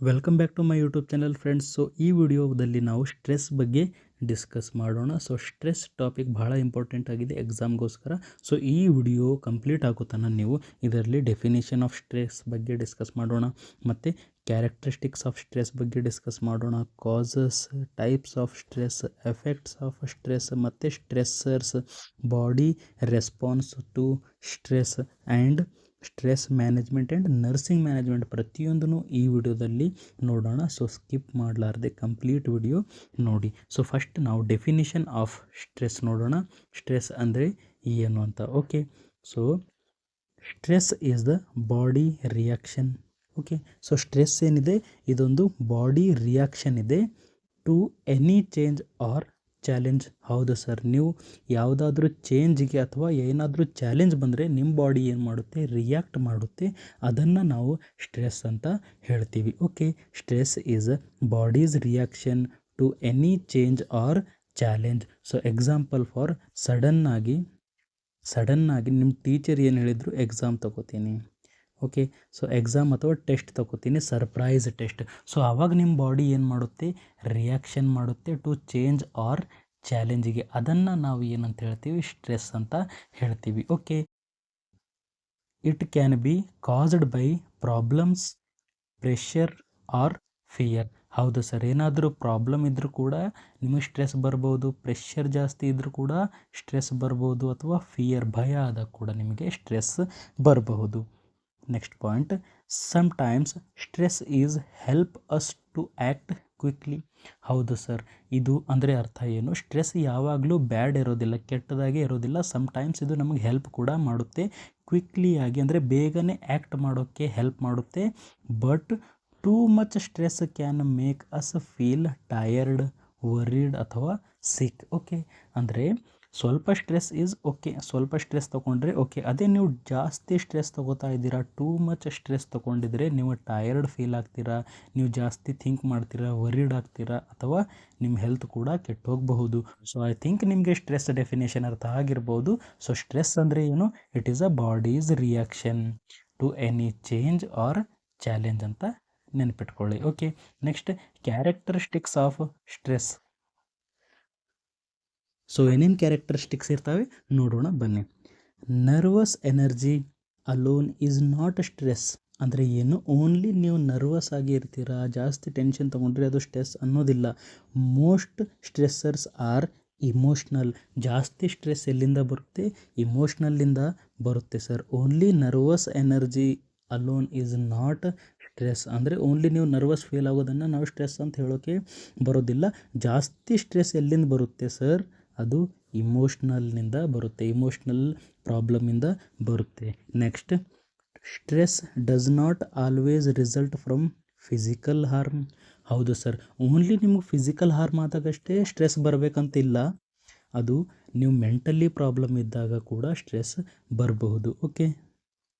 Welcome back to my YouTube channel friends. So ಈ ವಿಡಿಯೋದಲ್ಲಿ ನಾವು ಸ್ಟ್ರೆಸ್ ಬಗ್ಗೆ ಡಿಸ್ಕಸ್ ಮಾಡೋಣ. ಸೊ ಸ್ಟ್ರೆಸ್ ಟಾಪಿಕ್ ಭಾಳ ಇಂಪಾರ್ಟೆಂಟ್ ಆಗಿದೆ ಎಕ್ಸಾಮ್ಗೋಸ್ಕರ. ಸೊ ಈ ವಿಡಿಯೋ ಕಂಪ್ಲೀಟ್ ಆಗುತ್ತಾನ ನೀವು ಇದರಲ್ಲಿ ಡೆಫಿನೇಷನ್ ಆಫ್ ಸ್ಟ್ರೆಸ್ ಬಗ್ಗೆ ಡಿಸ್ಕಸ್ ಮಾಡೋಣ, ಮತ್ತು ಕ್ಯಾರೆಕ್ಟರಿಸ್ಟಿಕ್ಸ್ ಆಫ್ ಸ್ಟ್ರೆಸ್ ಬಗ್ಗೆ ಡಿಸ್ಕಸ್ ಮಾಡೋಣ, causes, types of stress, effects of stress, ಮತ್ತು stressors, body response to stress and stress management and nursing management ಪ್ರತಿಯೊಂದೂ ಈ ವಿಡಿಯೋದಲ್ಲಿ ನೋಡೋಣ. ಸೊ ಸ್ಕಿಪ್ ಮಾಡಲಾರ್ದೆ ಕಂಪ್ಲೀಟ್ ವಿಡಿಯೋ ನೋಡಿ. ಸೊ ಫಸ್ಟ್ ನಾವು ಡೆಫಿನಿಷನ್ ಆಫ್ ಸ್ಟ್ರೆಸ್ ನೋಡೋಣ. ಸ್ಟ್ರೆಸ್ ಅಂದರೆ ಏನು ಅಂತ. Okay, so stress is the body reaction. Okay, so stress ಏನಿದೆ ಇದೊಂದು ಬಾಡಿ ರಿಯಾಕ್ಷನ್ ಇದೆ to any change or challenge. ಹೌದು ಸರ್, ನೀವು ಯಾವುದಾದ್ರೂ ಚೇಂಜಿಗೆ ಅಥವಾ ಏನಾದರೂ ಚಾಲೆಂಜ್ ಬಂದರೆ ನಿಮ್ಮ ಬಾಡಿ ಏನು ಮಾಡುತ್ತೆ, ರಿಯಾಕ್ಟ್ ಮಾಡುತ್ತೆ. ಅದನ್ನು ನಾವು ಸ್ಟ್ರೆಸ್ ಅಂತ ಹೇಳ್ತೀವಿ. Okay, stress is body's reaction to any change or challenge. So example for ಸಡನ್ನಾಗಿ ನಿಮ್ಮ ಟೀಚರ್ ಏನು ಹೇಳಿದರು, ಎಕ್ಸಾಮ್ ತಗೋತೀನಿ. ಓಕೆ, ಸೊ ಎಕ್ಸಾಮ್ ಅಥವಾ ಟೆಸ್ಟ್ ತಗೋತೀನಿ, ಸರ್ಪ್ರೈಸ್ ಟೆಸ್ಟ್. ಸೊ ಆವಾಗ ನಿಮ್ಮ ಬಾಡಿ ಏನು ಮಾಡುತ್ತೆ, ರಿಯಾಕ್ಷನ್ ಮಾಡುತ್ತೆ ಟು ಚೇಂಜ್ ಆರ್ ಚಾಲೆಂಜಿಗೆ. ಅದನ್ನು ನಾವು ಏನಂತ ಹೇಳ್ತೀವಿ, ಸ್ಟ್ರೆಸ್ ಅಂತ ಹೇಳ್ತೀವಿ. Okay, it can be caused by problems, pressure or fear. ಹೌದು ಸರ್, ಏನಾದರೂ ಪ್ರಾಬ್ಲಮ್ ಇದ್ದರೂ ಕೂಡ ನಿಮಗೆ ಸ್ಟ್ರೆಸ್ ಬರ್ಬೋದು, ಪ್ರೆಷರ್ ಜಾಸ್ತಿ ಇದ್ದರೂ ಕೂಡ ಸ್ಟ್ರೆಸ್ ಬರ್ಬೋದು, ಅಥವಾ ಫಿಯರ್, ಭಯ ಆದಾಗ ಕೂಡ ನಿಮಗೆ ಸ್ಟ್ರೆಸ್ ಬರಬಹುದು. Next point, sometimes stress is help us to act quickly. ಹೌದು ಸರ್, ಇದು ಅಂದರೆ ಅರ್ಥ ಏನು, ಸ್ಟ್ರೆಸ್ ಯಾವಾಗಲೂ ಬ್ಯಾಡ್ ಇರೋದಿಲ್ಲ, ಕೆಟ್ಟದಾಗೆ ಇರೋದಿಲ್ಲ. ಸಮ್ಟೈಮ್ಸ್ ಇದು ನಮಗೆ ಹೆಲ್ಪ್ ಕೂಡ ಮಾಡುತ್ತೆ, ಕ್ವಿಕ್ಲಿಯಾಗಿ ಅಂದರೆ ಬೇಗನೆ ಆ್ಯಕ್ಟ್ ಮಾಡೋಕ್ಕೆ ಹೆಲ್ಪ್ ಮಾಡುತ್ತೆ. But too much stress can make us feel tired, worried ಅಥವಾ ಸಿಕ್. ಓಕೆ, ಅಂದರೆ ಸ್ವಲ್ಪ ಸ್ಟ್ರೆಸ್ ಈಸ್ ಓಕೆ, ಸ್ವಲ್ಪ ಸ್ಟ್ರೆಸ್ ತೊಗೊಂಡ್ರೆ ಓಕೆ. ಅದೇ ನೀವು ಜಾಸ್ತಿ ಸ್ಟ್ರೆಸ್ ತೊಗೋತಾ ಇದ್ದೀರಾ, ಟೂ ಮಚ್ ಸ್ಟ್ರೆಸ್ ತೊಗೊಂಡಿದ್ರೆ ನೀವು ಟಯರ್ಡ್ ಫೀಲ್ ಆಗ್ತೀರಾ, ನೀವು ಜಾಸ್ತಿ ಥಿಂಕ್ ಮಾಡ್ತೀರಾ, ವರಿಡ್ ಆಗ್ತೀರಾ, ಅಥವಾ ನಿಮ್ಮ ಹೆಲ್ತ್ ಕೂಡ ಕೆಟ್ಟೋಗಬಹುದು. ಸೊ ಐ ಥಿಂಕ್ ನಿಮಗೆ ಸ್ಟ್ರೆಸ್ ಡೆಫಿನೇಷನ್ ಅರ್ಥ ಆಗಿರ್ಬೋದು. ಸೊ ಸ್ಟ್ರೆಸ್ ಅಂದರೆ ಏನು, it is a body's reaction to any change or challenge ಅಂತ ನೆನಪಿಟ್ಕೊಳ್ಳಿ. Okay, next characteristics of stress. So ಏನೇನು ಕ್ಯಾರೆಕ್ಟರಿಸ್ಟಿಕ್ಸ್ ಇರ್ತವೆ ನೋಡೋಣ ಬನ್ನಿ. Nervous energy alone is not stress. ಅಂದರೆ ಏನು, ಓನ್ಲಿ ನೀವು ನರ್ವಸ್ ಆಗಿ ಇರ್ತೀರಾ, ಜಾಸ್ತಿ ಟೆನ್ಷನ್ ತೊಗೊಂಡ್ರೆ ಅದು ಸ್ಟ್ರೆಸ್ ಅನ್ನೋದಿಲ್ಲ. Most stressors are emotional. ಜಾಸ್ತಿ ಸ್ಟ್ರೆಸ್ ಎಲ್ಲಿಂದ ಬರುತ್ತೆ, ಇಮೋಷ್ನಲ್ಲಿಂದ ಬರುತ್ತೆ sir. Only nervous energy alone is not stress. ಅಂದರೆ ಓನ್ಲಿ ನೀವು ನರ್ವಸ್ ಫೀಲ್ ಆಗೋದನ್ನು ನಾವು ಸ್ಟ್ರೆಸ್ ಅಂತ ಹೇಳೋಕ್ಕೆ ಬರೋದಿಲ್ಲ. ಜಾಸ್ತಿ ಸ್ಟ್ರೆಸ್ ಎಲ್ಲಿಂದ ಬರುತ್ತೆ ಸರ್, ಅದು ಇಮೋಷ್ನಲ್ನಿಂದ ಬರುತ್ತೆ, ಇಮೋಷ್ನಲ್ ಪ್ರಾಬ್ಲಮಿಂದ ಬರುತ್ತೆ. Next, stress does not always result from physical harm. ಹೌದು ಸರ್, ಓನ್ಲಿ ನಿಮಗೆ ಫಿಸಿಕಲ್ ಹಾರ್ಮ್ ಆದಾಗಷ್ಟೇ ಸ್ಟ್ರೆಸ್ ಬರಬೇಕಂತಿಲ್ಲ, ಅದು ನೀವು ಮೆಂಟಲಿ ಪ್ರಾಬ್ಲಮ್ ಇದ್ದಾಗ ಕೂಡ ಸ್ಟ್ರೆಸ್ ಬರಬಹುದು. Okay,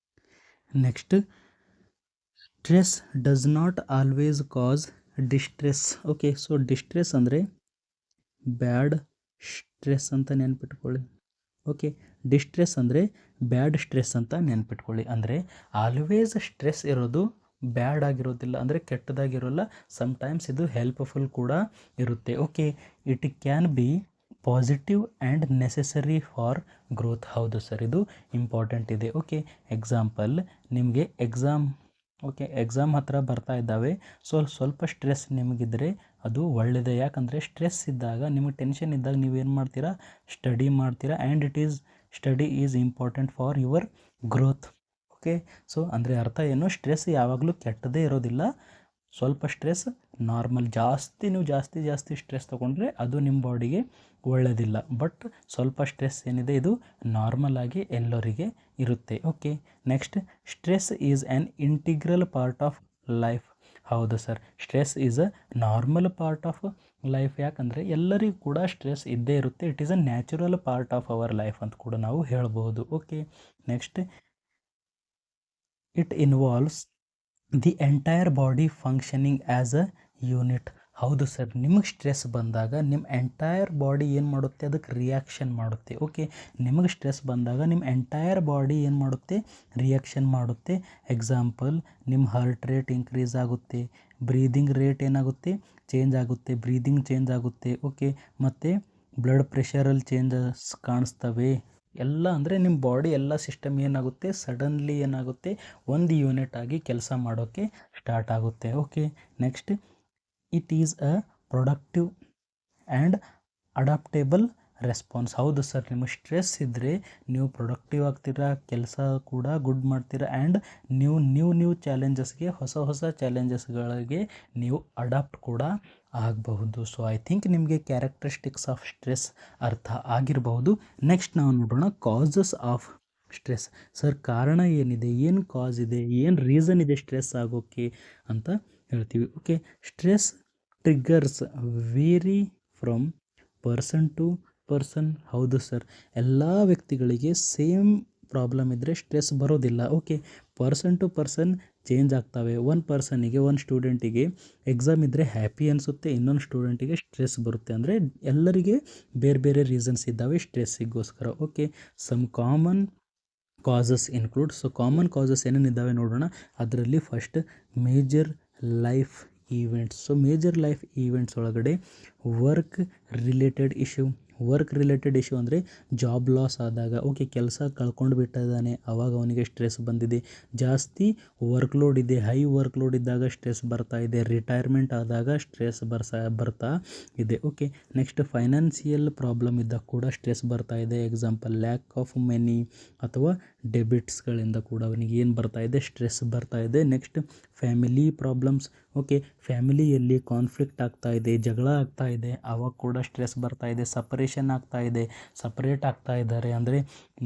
next, stress does not always cause distress. Okay, so distress ಅಂದರೆ ಬ್ಯಾಡ್ ಸ್ಟ್ರೆಸ್ ಅಂತ ನೆನ್ಪಿಟ್ಕೊಳ್ಳಿ. ಓಕೆ, ಡಿಸ್ಟ್ರೆಸ್ ಅಂದರೆ ಬ್ಯಾಡ್ ಸ್ಟ್ರೆಸ್ ಅಂತ ನೆನ್ಪಿಟ್ಕೊಳ್ಳಿ. ಅಂದರೆ ಆಲ್ವೇಸ್ ಸ್ಟ್ರೆಸ್ ಇರೋದು ಬ್ಯಾಡ್ ಆಗಿರೋದಿಲ್ಲ, ಅಂದರೆ ಕೆಟ್ಟದಾಗಿರೋಲ್ಲ. ಸಮ್ಟೈಮ್ಸ್ ಇದು ಹೆಲ್ಪ್ಫುಲ್ ಕೂಡ ಇರುತ್ತೆ. Okay, it can B positive and necessary for growth. ಹೌದು ಸರ್, ಇದು ಇಂಪಾರ್ಟೆಂಟ್ ಇದೆ. ಓಕೆ, ಎಕ್ಸಾಂಪಲ್, ನಿಮಗೆ ಎಕ್ಸಾಮ್ ಹತ್ರ ಬರ್ತಾ ಇದ್ದಾವೆ. ಸ್ವಲ್ಪ ಸ್ಟ್ರೆಸ್ ನಿಮಗಿದ್ರೆ ಅದು ಒಳ್ಳೆಯದೇ. ಯಾಕಂದರೆ ಸ್ಟ್ರೆಸ್ ಇದ್ದಾಗ, ನಿಮಗೆ ಟೆನ್ಷನ್ ಇದ್ದಾಗ ನೀವೇನು ಮಾಡ್ತೀರಾ, ಸ್ಟಡಿ ಮಾಡ್ತೀರಾ. And study is important for your growth. Okay, so ಅಂದರೆ ಅರ್ಥ ಏನು, ಸ್ಟ್ರೆಸ್ ಯಾವಾಗಲೂ ಕೆಟ್ಟದೇ ಇರೋದಿಲ್ಲ. ಸ್ವಲ್ಪ ಸ್ಟ್ರೆಸ್ ನಾರ್ಮಲ್, ನೀವು ಜಾಸ್ತಿ ಸ್ಟ್ರೆಸ್ ತೊಗೊಂಡ್ರೆ ಅದು ನಿಮ್ಮ ಬಾಡಿಗೆ ಒಳ್ಳೆಯದಿಲ್ಲ. ಬಟ್ ಸ್ವಲ್ಪ ಸ್ಟ್ರೆಸ್ ಏನಿದೆ ಇದು ನಾರ್ಮಲ್ ಆಗಿ ಎಲ್ಲರಿಗೆ ಇರುತ್ತೆ. Okay, next, stress is an integral part of life. ಹೌದು sir, stress is a normal part of life. ಯಾಕಂದರೆ ಎಲ್ಲರಿಗೂ ಕೂಡ ಸ್ಟ್ರೆಸ್ ಇದ್ದೇ ಇರುತ್ತೆ. It is a natural part of our life ಅಂತ ಕೂಡ ನಾವು ಹೇಳ್ಬೋದು. Okay, next, it involves the entire body functioning as a unit. ಹೌದು ಸರ್, ನಿಮಗೆ ಸ್ಟ್ರೆಸ್ ಬಂದಾಗ ನಿಮ್ಮ ಎಂಟೈರ್ ಬಾಡಿ ಏನು ಮಾಡುತ್ತೆ, ಅದಕ್ಕೆ ರಿಯಾಕ್ಷನ್ ಮಾಡುತ್ತೆ. ಓಕೆ, ನಿಮಗೆ ಸ್ಟ್ರೆಸ್ ಬಂದಾಗ ನಿಮ್ಮ ಎಂಟೈರ್ ಬಾಡಿ ಏನು ಮಾಡುತ್ತೆ, ರಿಯಾಕ್ಷನ್ ಮಾಡುತ್ತೆ. ಎಕ್ಸಾಂಪಲ್, ನಿಮ್ಮ ಹಾರ್ಟ್ ರೇಟ್ ಇನ್ಕ್ರೀಸ್ ಆಗುತ್ತೆ, ಬ್ರೀದಿಂಗ್ ರೇಟ್ ಏನಾಗುತ್ತೆ, ಚೇಂಜ್ ಆಗುತ್ತೆ, ಬ್ರೀದಿಂಗ್ ಚೇಂಜ್ ಆಗುತ್ತೆ. ಓಕೆ, ಮತ್ತು ಬ್ಲಡ್ ಪ್ರೆಷರಲ್ಲಿ ಚೇಂಜಸ್ ಕಾಣಿಸ್ತವೆ. ಎಲ್ಲ ಅಂದರೆ ನಿಮ್ಮ ಬಾಡಿ ಎಲ್ಲ ಸಿಸ್ಟಮ್ ಏನಾಗುತ್ತೆ, ಸಡನ್ಲಿ ಏನಾಗುತ್ತೆ, ಒಂದು ಯೂನಿಟ್ ಆಗಿ ಕೆಲಸ ಮಾಡೋಕ್ಕೆ ಸ್ಟಾರ್ಟ್ ಆಗುತ್ತೆ. Okay, next, it is a productive and adaptable response. ಹೌದು ಸರ್, ನಿಮಗೆ ಸ್ಟ್ರೆಸ್ ಇದ್ದರೆ ನೀವು ಪ್ರೊಡಕ್ಟಿವ್ ಆಗ್ತೀರಾ, ಕೆಲಸ ಕೂಡ ಗುಡ್ ಮಾಡ್ತೀರಾ, ಆ್ಯಂಡ್ ನೀವು ಚಾಲೆಂಜಸ್ಗೆ, ಹೊಸ ಚಾಲೆಂಜಸ್ಗಳಿಗೆ ನೀವು ಅಡಾಪ್ಟ್ ಕೂಡ ಆಗಬಹುದು. ಸೊ ಐ ಥಿಂಕ್ ನಿಮಗೆ ಕ್ಯಾರೆಕ್ಟರಿಸ್ಟಿಕ್ಸ್ ಆಫ್ ಸ್ಟ್ರೆಸ್ ಅರ್ಥ ಆಗಿರಬಹುದು. ನೆಕ್ಸ್ಟ್ ನಾವು ನೋಡೋಣ ಕಾಸಸ್ ಆಫ್ ಸ್ಟ್ರೆಸ್. ಸರ್, ಕಾರಣ ಏನಿದೆ, ಏನು ಕಾಸ್ ಇದೆ, ಏನು ರೀಸನ್ ಇದೆ ಸ್ಟ್ರೆಸ್ ಆಗೋಕ್ಕೆ ಅಂತ ಹೇಳ್ತೀವಿ. Okay, stress triggers vary from person to person. ಹೌದು ಸರ್, ಎಲ್ಲ ವ್ಯಕ್ತಿಗಳಿಗೆ ಸೇಮ್ ಪ್ರಾಬ್ಲಮ್ ಇದ್ದರೆ ಸ್ಟ್ರೆಸ್ ಬರೋದಿಲ್ಲ. Okay, person to person change ಆಗ್ತವೆ. ಒಂದು ಪರ್ಸನಿಗೆ, ಒಂದು ಸ್ಟೂಡೆಂಟಿಗೆ ಎಕ್ಸಾಮ್ ಇದ್ದರೆ ಹ್ಯಾಪಿ ಅನಿಸುತ್ತೆ, ಇನ್ನೊಂದು ಸ್ಟೂಡೆಂಟಿಗೆ ಸ್ಟ್ರೆಸ್ ಬರುತ್ತೆ. ಅಂದರೆ ಎಲ್ಲರಿಗೆ ಬೇರೆ ಬೇರೆ ರೀಸನ್ಸ್ ಇದ್ದಾವೆ ಸ್ಟ್ರೆಸ್ಸಿಗೋಸ್ಕರ. Okay, some common causes include. So common causes ಏನೇನಿದ್ದಾವೆ ನೋಡೋಣ. ಅದರಲ್ಲಿ first major life events. So major life events ಒಳಗಡೆ ವರ್ಕ್ ರಿಲೇಟೆಡ್ ಇಶ್ಯೂ ಅಂದರೆ ಜಾಬ್ ಲಾಸ್ ಆದಾಗ, ಓಕೆ, ಕೆಲಸ ಕಳ್ಕೊಂಡು ಬಿಟ್ಟಿದ್ದಾನೆ, ಆವಾಗ ಅವನಿಗೆ ಸ್ಟ್ರೆಸ್ ಬಂದಿದೆ. ಜಾಸ್ತಿ ವರ್ಕ್ ಲೋಡ್ ಇದೆ, ಹೈ ವರ್ಕ್ ಲೋಡ್ ಇದ್ದಾಗ ಸ್ಟ್ರೆಸ್ ಬರ್ತಾ ಇದೆ. ರಿಟೈರ್ಮೆಂಟ್ ಆದಾಗ ಸ್ಟ್ರೆಸ್ ಬರ್ತಾ ಇದೆ. ಓಕೆ, ನೆಕ್ಸ್ಟ್ ಫೈನಾನ್ಸಿಯಲ್ ಪ್ರಾಬ್ಲಮ್ ಇದ್ದಾಗ ಕೂಡ ಸ್ಟ್ರೆಸ್ ಬರ್ತಾ ಇದೆ. ಎಕ್ಸಾಂಪಲ್, ಲ್ಯಾಕ್ ಆಫ್ ಮನಿ ಅಥವಾ ಡೆಬಿಟ್ಸ್ಗಳಿಂದ ಕೂಡ ಅವನಿಗೆ ಏನು ಬರ್ತಾ ಇದೆ, ಸ್ಟ್ರೆಸ್ ಬರ್ತಾ ಇದೆ. Next family problems. ಓಕೆ, ಫ್ಯಾಮಿಲಿಯಲ್ಲಿ ಕಾನ್ಫ್ಲಿಕ್ಟ್ ಆಗ್ತಾ ಇದೆ, ಜಗಳ ಆಗ್ತಾ ಇದೆ, ಆವಾಗ ಕೂಡ ಸ್ಟ್ರೆಸ್ ಬರ್ತಾ ಇದೆ. ಸಪರೇಷನ್ ಆಗ್ತಾ ಇದೆ, ಸಪರೇಟ್ ಆಗ್ತಾ ಇದ್ದಾರೆ, ಅಂದರೆ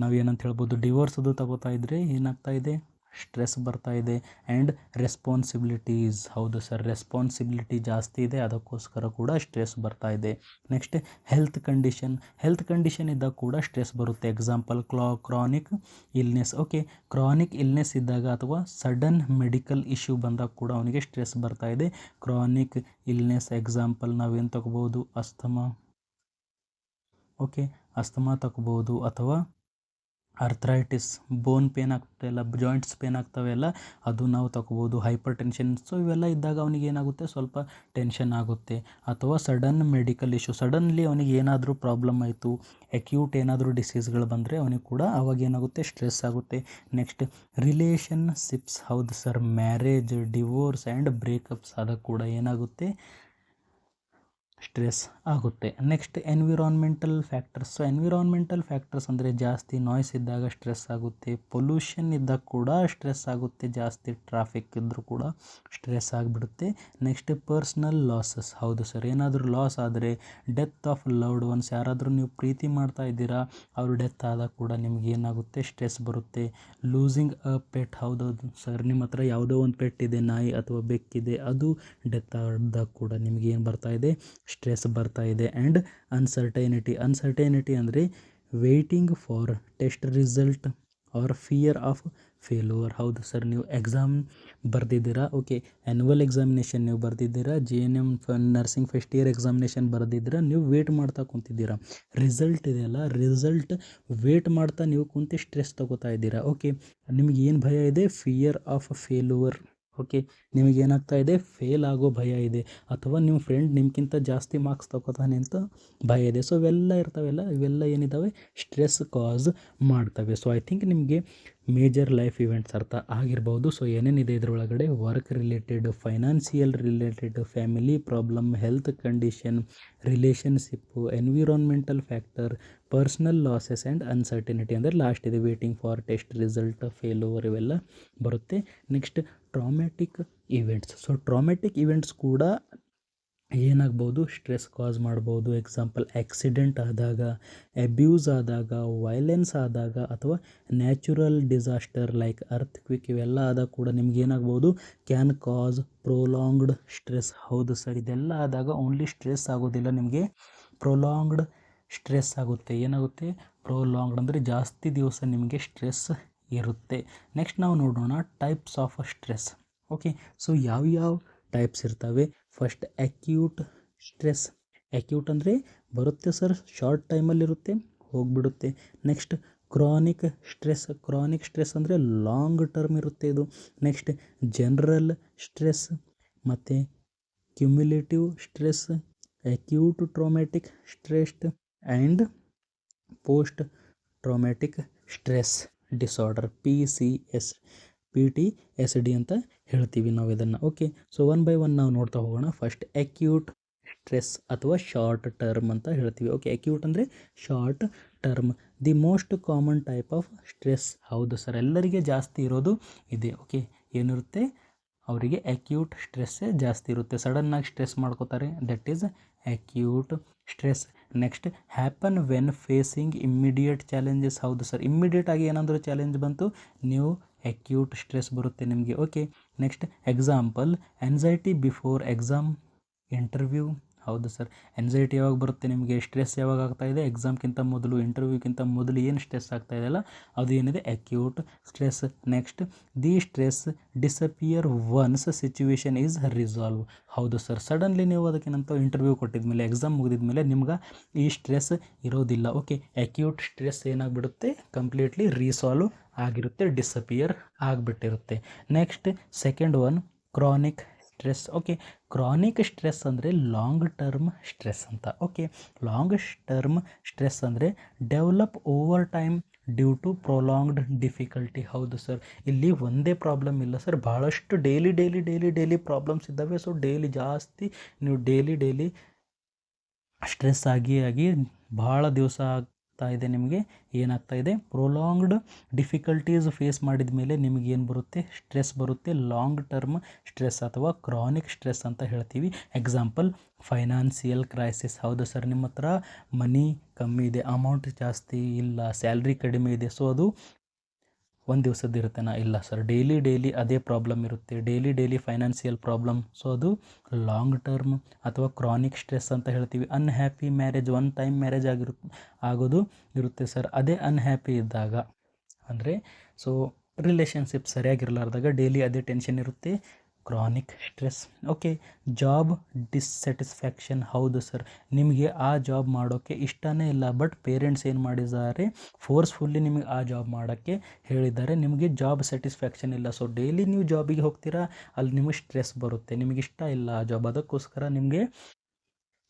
ನಾವೇನಂತ ಹೇಳ್ಬೋದು, ಡಿವೋರ್ಸ್ ಅದು ತಗೋತಾ ಇದ್ದರೆ ಏನಾಗ್ತಾ ಇದೆ, ಸ್ಟ್ರೆಸ್ ಬರ್ತಾ ಇದೆ. And responsibilities. ಹೌದು ಸರ್, ರೆಸ್ಪಾನ್ಸಿಬಿಲಿಟಿ ಜಾಸ್ತಿ ಇದೆ, ಅದಕ್ಕೋಸ್ಕರ ಕೂಡ ಸ್ಟ್ರೆಸ್ ಬರ್ತಾ ಇದೆ. ನೆಕ್ಸ್ಟ್ ಹೆಲ್ತ್ ಕಂಡೀಷನ್ ಇದ್ದಾಗ ಕೂಡ ಸ್ಟ್ರೆಸ್ ಬರುತ್ತೆ. Example, chronic illness. Okay, chronic illness ಇದ್ದಾಗ ಅಥವಾ ಸಡನ್ ಮೆಡಿಕಲ್ ಇಶ್ಯೂ ಬಂದಾಗ ಕೂಡ ಅವನಿಗೆ ಸ್ಟ್ರೆಸ್ ಬರ್ತಾ ಇದೆ. ಕ್ರಾನಿಕ್ ಇಲ್ನೆಸ್ ಎಕ್ಸಾಂಪಲ್ ನಾವೇನು ತಗೋಬೋದು, ಅಸ್ತಮಾ. ಓಕೆ, ಅಸ್ತಮಾ ತಗೋಬೋದು, ಅಥವಾ ಅರ್ಥ್ರೈಟಿಸ್, ಬೋನ್ ಪೇನ್ ಆಗ್ತಾಯಿಲ್ಲ, ಜಾಯಿಂಟ್ಸ್ ಪೇನ್ ಆಗ್ತಾವೆಲ್ಲ, ಅದು ನಾವು ತಗೋಬೋದು. Hyper tension. ಸೊ ಇವೆಲ್ಲ ಇದ್ದಾಗ ಅವನಿಗೆ ಏನಾಗುತ್ತೆ, ಸ್ವಲ್ಪ ಟೆನ್ಷನ್ ಆಗುತ್ತೆ. ಅಥವಾ ಸಡನ್ ಮೆಡಿಕಲ್ ಇಶ್ಯೂ, ಸಡನ್ಲಿ ಅವನಿಗೆ ಏನಾದರೂ ಪ್ರಾಬ್ಲಮ್ ಆಯಿತು, ಅಕ್ಯೂಟ್ ಏನಾದರೂ ಡಿಸೀಸ್ಗಳು ಬಂದರೆ ಅವನಿಗೆ ಕೂಡ ಅವಾಗ ಏನಾಗುತ್ತೆ, ಸ್ಟ್ರೆಸ್ ಆಗುತ್ತೆ. Next relationships. ಹೌದು sir, marriage, divorce and breakups ಆದಾಗ ಕೂಡ ಏನಾಗುತ್ತೆ, ಸ್ಟ್ರೆಸ್ ಆಗುತ್ತೆ. Next environmental factors. So environmental factors ಅಂದರೆ ಜಾಸ್ತಿ ನಾಯ್ಸ್ ಇದ್ದಾಗ ಸ್ಟ್ರೆಸ್ ಆಗುತ್ತೆ, ಪೊಲ್ಯೂಷನ್ ಇದ್ದಾಗ ಕೂಡ ಸ್ಟ್ರೆಸ್ ಆಗುತ್ತೆ, ಜಾಸ್ತಿ ಟ್ರಾಫಿಕ್ ಇದ್ದರೂ ಕೂಡ ಸ್ಟ್ರೆಸ್ ಆಗಿಬಿಡುತ್ತೆ. Next personal losses. ಹೌದು ಸರ್, ಏನಾದರೂ ಲಾಸ್ ಆದರೆ, ಡೆತ್ ಆಫ್ ಲವ್ಡ್ ಒನ್ಸ್, ಯಾರಾದರೂ ನೀವು ಪ್ರೀತಿ ಮಾಡ್ತಾ ಇದ್ದೀರಾ, ಅವರು ಡೆತ್ ಆದಾಗ ಕೂಡ ನಿಮ್ಗೆ ಏನಾಗುತ್ತೆ, ಸ್ಟ್ರೆಸ್ ಬರುತ್ತೆ. Losing a pet. ಹೌದೌದು ಸರ್, ನಿಮ್ಮ ಹತ್ರ ಯಾವುದೋ ಒಂದು ಪೆಟ್ ಇದೆ, ನಾಯಿ ಅಥವಾ ಬೆಕ್ಕಿದೆ, ಅದು ಡೆತ್ ಆದಾಗ ಕೂಡ ನಿಮ್ಗೆ ಏನು ಬರ್ತಾ ಇದೆ, ಸ್ಟ್ರೆಸ್ ಬರ್ತಾ ಇದೆ. ಆ್ಯಂಡ್ ಅನ್ಸರ್ಟೈನಿಟಿ ಅಂದರೆ waiting for test result or fear of failure. ಹೌದು ಸರ್, ನೀವು ಎಕ್ಸಾಮ್ ಬರೆದಿದ್ದೀರಾ, ಓಕೆ, ಆ್ಯನ್ಯುವಲ್ ಎಕ್ಸಾಮಿನೇಷನ್ ನೀವು ಬರೆದಿದ್ದೀರಾ, JNM nursing first year examination ಬರೆದಿದ್ದೀರಾ, ನೀವು ವೇಟ್ ಮಾಡ್ತಾ ಕುಂತಿದ್ದೀರಾ. ರಿಸಲ್ಟ್ ಇದೆಯಲ್ಲ, ರಿಸಲ್ಟ್ ವೇಟ್ ಮಾಡ್ತಾ ನೀವು ಕುಂತು ಸ್ಟ್ರೆಸ್ ತೊಗೋತಾ ಇದ್ದೀರಾ. ಓಕೆ, ನಿಮ್ಗೆ ಏನು ಭಯ ಇದೆ, ಫಿಯರ್ ಆಫ್ ಫೇಲ್ಯೂರ್. ಓಕೆ, ನಿಮಗೇನಾಗ್ತಾ ಇದೆ, ಫೇಲ್ ಆಗೋ ಭಯ ಇದೆ, ಅಥವಾ ನಿಮ್ಮ ಫ್ರೆಂಡ್ ನಿಮ್ಗಿಂತ ಜಾಸ್ತಿ ಮಾರ್ಕ್ಸ್ ತಗೋತಾನೆ ಅಂತ ಭಯ ಇದೆ. ಸೊ ಇವೆಲ್ಲ ಇರ್ತಾವೆಲ್ಲ, ಇವೆಲ್ಲ ಏನಿದ್ದಾವೆ, ಸ್ಟ್ರೆಸ್ ಕಾಸ್ ಮಾಡ್ತವೆ. ಸೊ ಐ ಥಿಂಕ್ ನಿಮಗೆ ಮೇಜರ್ ಲೈಫ್ ಇವೆಂಟ್ಸ್ ಅರ್ಥ ಆಗಿರ್ಬೋದು. ಸೊ ಏನೇನಿದೆ ಇದರೊಳಗಡೆ, work related, financial related, family problem, health condition, relationship, environmental factor, personal losses and uncertainty, ಅಂದರೆ ಲಾಸ್ಟ್ ಇದೆ waiting for test result, failure, ಇವೆಲ್ಲ ಬರುತ್ತೆ. Next traumatic events. So traumatic events ಕೂಡ ಏನಾಗ್ಬೋದು, ಸ್ಟ್ರೆಸ್ ಕಾಸ್ ಮಾಡ್ಬೋದು. ಎಕ್ಸಾಂಪಲ್, ಆಕ್ಸಿಡೆಂಟ್ ಆದಾಗ, abuse ಆದಾಗ, violence ಆದಾಗ, ಅಥವಾ ನ್ಯಾಚುರಲ್ ಡಿಸಾಸ್ಟರ್ ಲೈಕ್ ಅರ್ಥ್ಕ್ವಿಕ್, ಇವೆಲ್ಲ ಆದಾಗ ಕೂಡ ನಿಮ್ಗೆ ಏನಾಗ್ಬೋದು, ಕ್ಯಾನ್ ಕಾಸ್ ಪ್ರೊಲಾಂಗ್ಡ್ ಸ್ಟ್ರೆಸ್. ಹೌದು ಸರ್, ಇದೆಲ್ಲ ಆದಾಗ ಓನ್ಲಿ ಸ್ಟ್ರೆಸ್ ಆಗೋದಿಲ್ಲ, ನಿಮಗೆ ಪ್ರೊಲಾಂಗ್ಡ್ ಸ್ಟ್ರೆಸ್ ಆಗುತ್ತೆ. ಏನಾಗುತ್ತೆ, ಪ್ರೊಲಾಂಗ್ಡ್ ಅಂದರೆ ಜಾಸ್ತಿ ದಿವಸ ನಿಮಗೆ ಸ್ಟ್ರೆಸ್ ಇರುತ್ತೆ. ನೆಕ್ಸ್ಟ್ ನಾವು ನೋಡೋಣ types of stress. Okay, so ಯಾವ್ಯಾವ ಟೈಪ್ಸ್ ಇರ್ತವೆ. First acute stress. ಅಕ್ಯೂಟ್ ಅಂದರೆ ಬರುತ್ತೆ ಸರ್, ಶಾರ್ಟ್ ಟೈಮಲ್ಲಿರುತ್ತೆ, ಹೋಗಿಬಿಡುತ್ತೆ. Next chronic stress. Chronic stress ಅಂದರೆ ಲಾಂಗ್ ಟರ್ಮ್ ಇರುತ್ತೆ ಇದು. ನೆಕ್ಸ್ಟ್ ಜನರಲ್ ಸ್ಟ್ರೆಸ್ ಮತ್ತು cumulative stress, acute traumatic stress and post traumatic stress disorder PTSD ಅಂತ ಹೇಳ್ತೀವಿ ನಾವು ಇದನ್ನು. Okay, so one by one ನಾವು ನೋಡ್ತಾ ಹೋಗೋಣ. ಫಸ್ಟ್ ಅಕ್ಯೂಟ್ ಸ್ಟ್ರೆಸ್ ಅಥವಾ ಶಾರ್ಟ್ ಟರ್ಮ್ ಅಂತ ಹೇಳ್ತೀವಿ. ಓಕೆ, ಅಕ್ಯೂಟ್ ಅಂದರೆ short term, the most common type of stress. ಹೌದು ಸರ್, ಎಲ್ಲರಿಗೆ ಜಾಸ್ತಿ ಇರೋದು ಇದೆ. ಓಕೆ, ಏನಿರುತ್ತೆ ಅವರಿಗೆ ಅಕ್ಯೂಟ್ ಸ್ಟ್ರೆಸ್ಸೇ ಜಾಸ್ತಿ ಇರುತ್ತೆ. ಸಡನ್ನಾಗಿ ಸ್ಟ್ರೆಸ್ ಮಾಡ್ಕೋತಾರೆ, that is acute stress. Next happen when facing immediate challenges. ಹೌದು ಸರ್, ಇಮ್ಮಿಡಿಯೇಟ್ ಆಗಿ ಏನಾದರೂ ಚಾಲೆಂಜ್ ಬಂತು, ನೀವು ಅಕ್ಯೂಟ್ ಸ್ಟ್ರೆಸ್ ಬರುತ್ತೆ ನಿಮಗೆ. Okay, next example anxiety before exam, interview. ಹೌದು ಸರ್, ಆ್ಯನ್ಸೈಟಿ ಯಾವಾಗ ಬರುತ್ತೆ ನಿಮಗೆ, ಸ್ಟ್ರೆಸ್ ಯಾವಾಗ ಆಗ್ತಾಯಿದೆ, ಎಕ್ಸಾಮ್ಗಿಂತ ಮೊದಲು, ಇಂಟರ್ವ್ಯೂಗಿಂತ ಮೊದಲು ಏನು ಸ್ಟ್ರೆಸ್ ಆಗ್ತಾಯಿದೆಯಲ್ಲ ಅದು ಏನಿದೆ acute stress. Next the stress disappear once situation is resolve. ಹೌದು ಸರ್, ಸಡನ್ಲಿ ನೀವು ಅದಕ್ಕೇನಂತ ಇಂಟರ್ವ್ಯೂ ಕೊಟ್ಟಿದ್ಮೇಲೆ, ಎಕ್ಸಾಮ್ ಮುಗಿದಿದ್ಮೇಲೆ ನಿಮ್ಗೆ ಈ ಸ್ಟ್ರೆಸ್ ಇರೋದಿಲ್ಲ. ಓಕೆ, ಅಕ್ಯೂಟ್ ಸ್ಟ್ರೆಸ್ ಏನಾಗ್ಬಿಡುತ್ತೆ, ಕಂಪ್ಲೀಟ್ಲಿ ರಿಸಾಲ್ವ್ ಆಗಿರುತ್ತೆ, ಡಿಸಪಿಯರ್ ಆಗಿಬಿಟ್ಟಿರುತ್ತೆ. Next second one chronic stress. Okay, chronic stress ಅಂದರೆ ಲಾಂಗ್ ಟರ್ಮ್ ಸ್ಟ್ರೆಸ್ ಅಂತ. ಓಕೆ, ಲಾಂಗ್ ಟರ್ಮ್ ಸ್ಟ್ರೆಸ್ ಅಂದರೆ develop over time due to prolonged difficulty. ಹೌದು ಸರ್, ಇಲ್ಲಿ ಒಂದೇ ಪ್ರಾಬ್ಲಮ್ ಇಲ್ಲ ಸರ್, ಭಾಳಷ್ಟು ಡೈಲಿ ಪ್ರಾಬ್ಲಮ್ಸ್ ಇದ್ದಾವೆ. ಸೊ ಡೈಲಿ ಜಾಸ್ತಿ ನೀವು ಡೈಲಿ ಸ್ಟ್ರೆಸ್ ಆಗಿ ಭಾಳ ದಿವಸ ಆಗ್ತಾ ಇದೆ, ನಿಮಗೆ ಏನಾಗ್ತಾ ಇದೆ, ಪ್ರೊಲಾಂಗ್ಡ್ ಡಿಫಿಕಲ್ಟೀಸ್ ಫೇಸ್ ಮಾಡಿದ ಮೇಲೆ ನಿಮಗೆ ಏನು ಬರುತ್ತೆ, ಸ್ಟ್ರೆಸ್ ಬರುತ್ತೆ, ಲಾಂಗ್ ಟರ್ಮ್ ಸ್ಟ್ರೆಸ್ ಅಥವಾ ಕ್ರಾನಿಕ್ ಸ್ಟ್ರೆಸ್ ಅಂತ ಹೇಳ್ತೀವಿ. Example financial crisis. ಹೌದು ಸರ್, ನಿಮ್ಮ ಹತ್ರ ಮನಿ ಕಮ್ಮಿ ಇದೆ, ಅಮೌಂಟ್ ಜಾಸ್ತಿ ಇಲ್ಲ, ಸ್ಯಾಲ್ರಿ ಕಡಿಮೆ ಇದೆ, ಸೊ ಅದು ಒಂದು ದಿವಸದ್ದು ಇರುತ್ತೆನಾ, ಇಲ್ಲ ಸರ್, ಡೈಲಿ ಅದೇ ಪ್ರಾಬ್ಲಮ್ ಇರುತ್ತೆ, ಡೈಲಿ ಫೈನಾನ್ಸಿಯಲ್ ಪ್ರಾಬ್ಲಮ್. ಸೊ ಅದು ಲಾಂಗ್ ಟರ್ಮ್ ಅಥವಾ ಕ್ರಾನಿಕ್ ಸ್ಟ್ರೆಸ್ ಅಂತ ಹೇಳ್ತೀವಿ. Unhappy marriage, one time marriage ಆಗೋದು ಇರುತ್ತೆ ಸರ್. ಅದೇ ಅನ್ಹ್ಯಾಪಿ ಇದ್ದಾಗ ಅಂದರೆ ಸೊ ರಿಲೇಷನ್ಶಿಪ್ ಸರಿಯಾಗಿರಲಾರ್ದಾಗ ಡೈಲಿ ಅದೇ ಟೆನ್ಷನ್ ಇರುತ್ತೆ, chronic stress. Okay, job dissatisfaction. ಹೌದು ಸರ್, ನಿಮಗೆ ಆ ಜಾಬ್ ಮಾಡೋಕ್ಕೆ ಇಷ್ಟನೇ ಇಲ್ಲ, ಬಟ್ ಪೇರೆಂಟ್ಸ್ ಏನು ಮಾಡಿದ್ದಾರೆ, ಫೋರ್ಸ್ಫುಲ್ಲಿ ನಿಮಗೆ ಆ ಜಾಬ್ ಮಾಡೋಕ್ಕೆ ಹೇಳಿದ್ದಾರೆ, ನಿಮಗೆ ಜಾಬ್ ಸ್ಯಾಟಿಸ್ಫ್ಯಾಕ್ಷನ್ ಇಲ್ಲ. ಸೊ ಡೈಲಿ ನೀವು ಜಾಬಿಗೆ ಹೋಗ್ತೀರಾ, ಅಲ್ಲಿ ನಿಮಗೆ ಸ್ಟ್ರೆಸ್ ಬರುತ್ತೆ, ನಿಮಗೆ ಇಷ್ಟ ಇಲ್ಲ ಆ ಜಾಬ್, ಅದಕ್ಕೋಸ್ಕರ ನಿಮಗೆ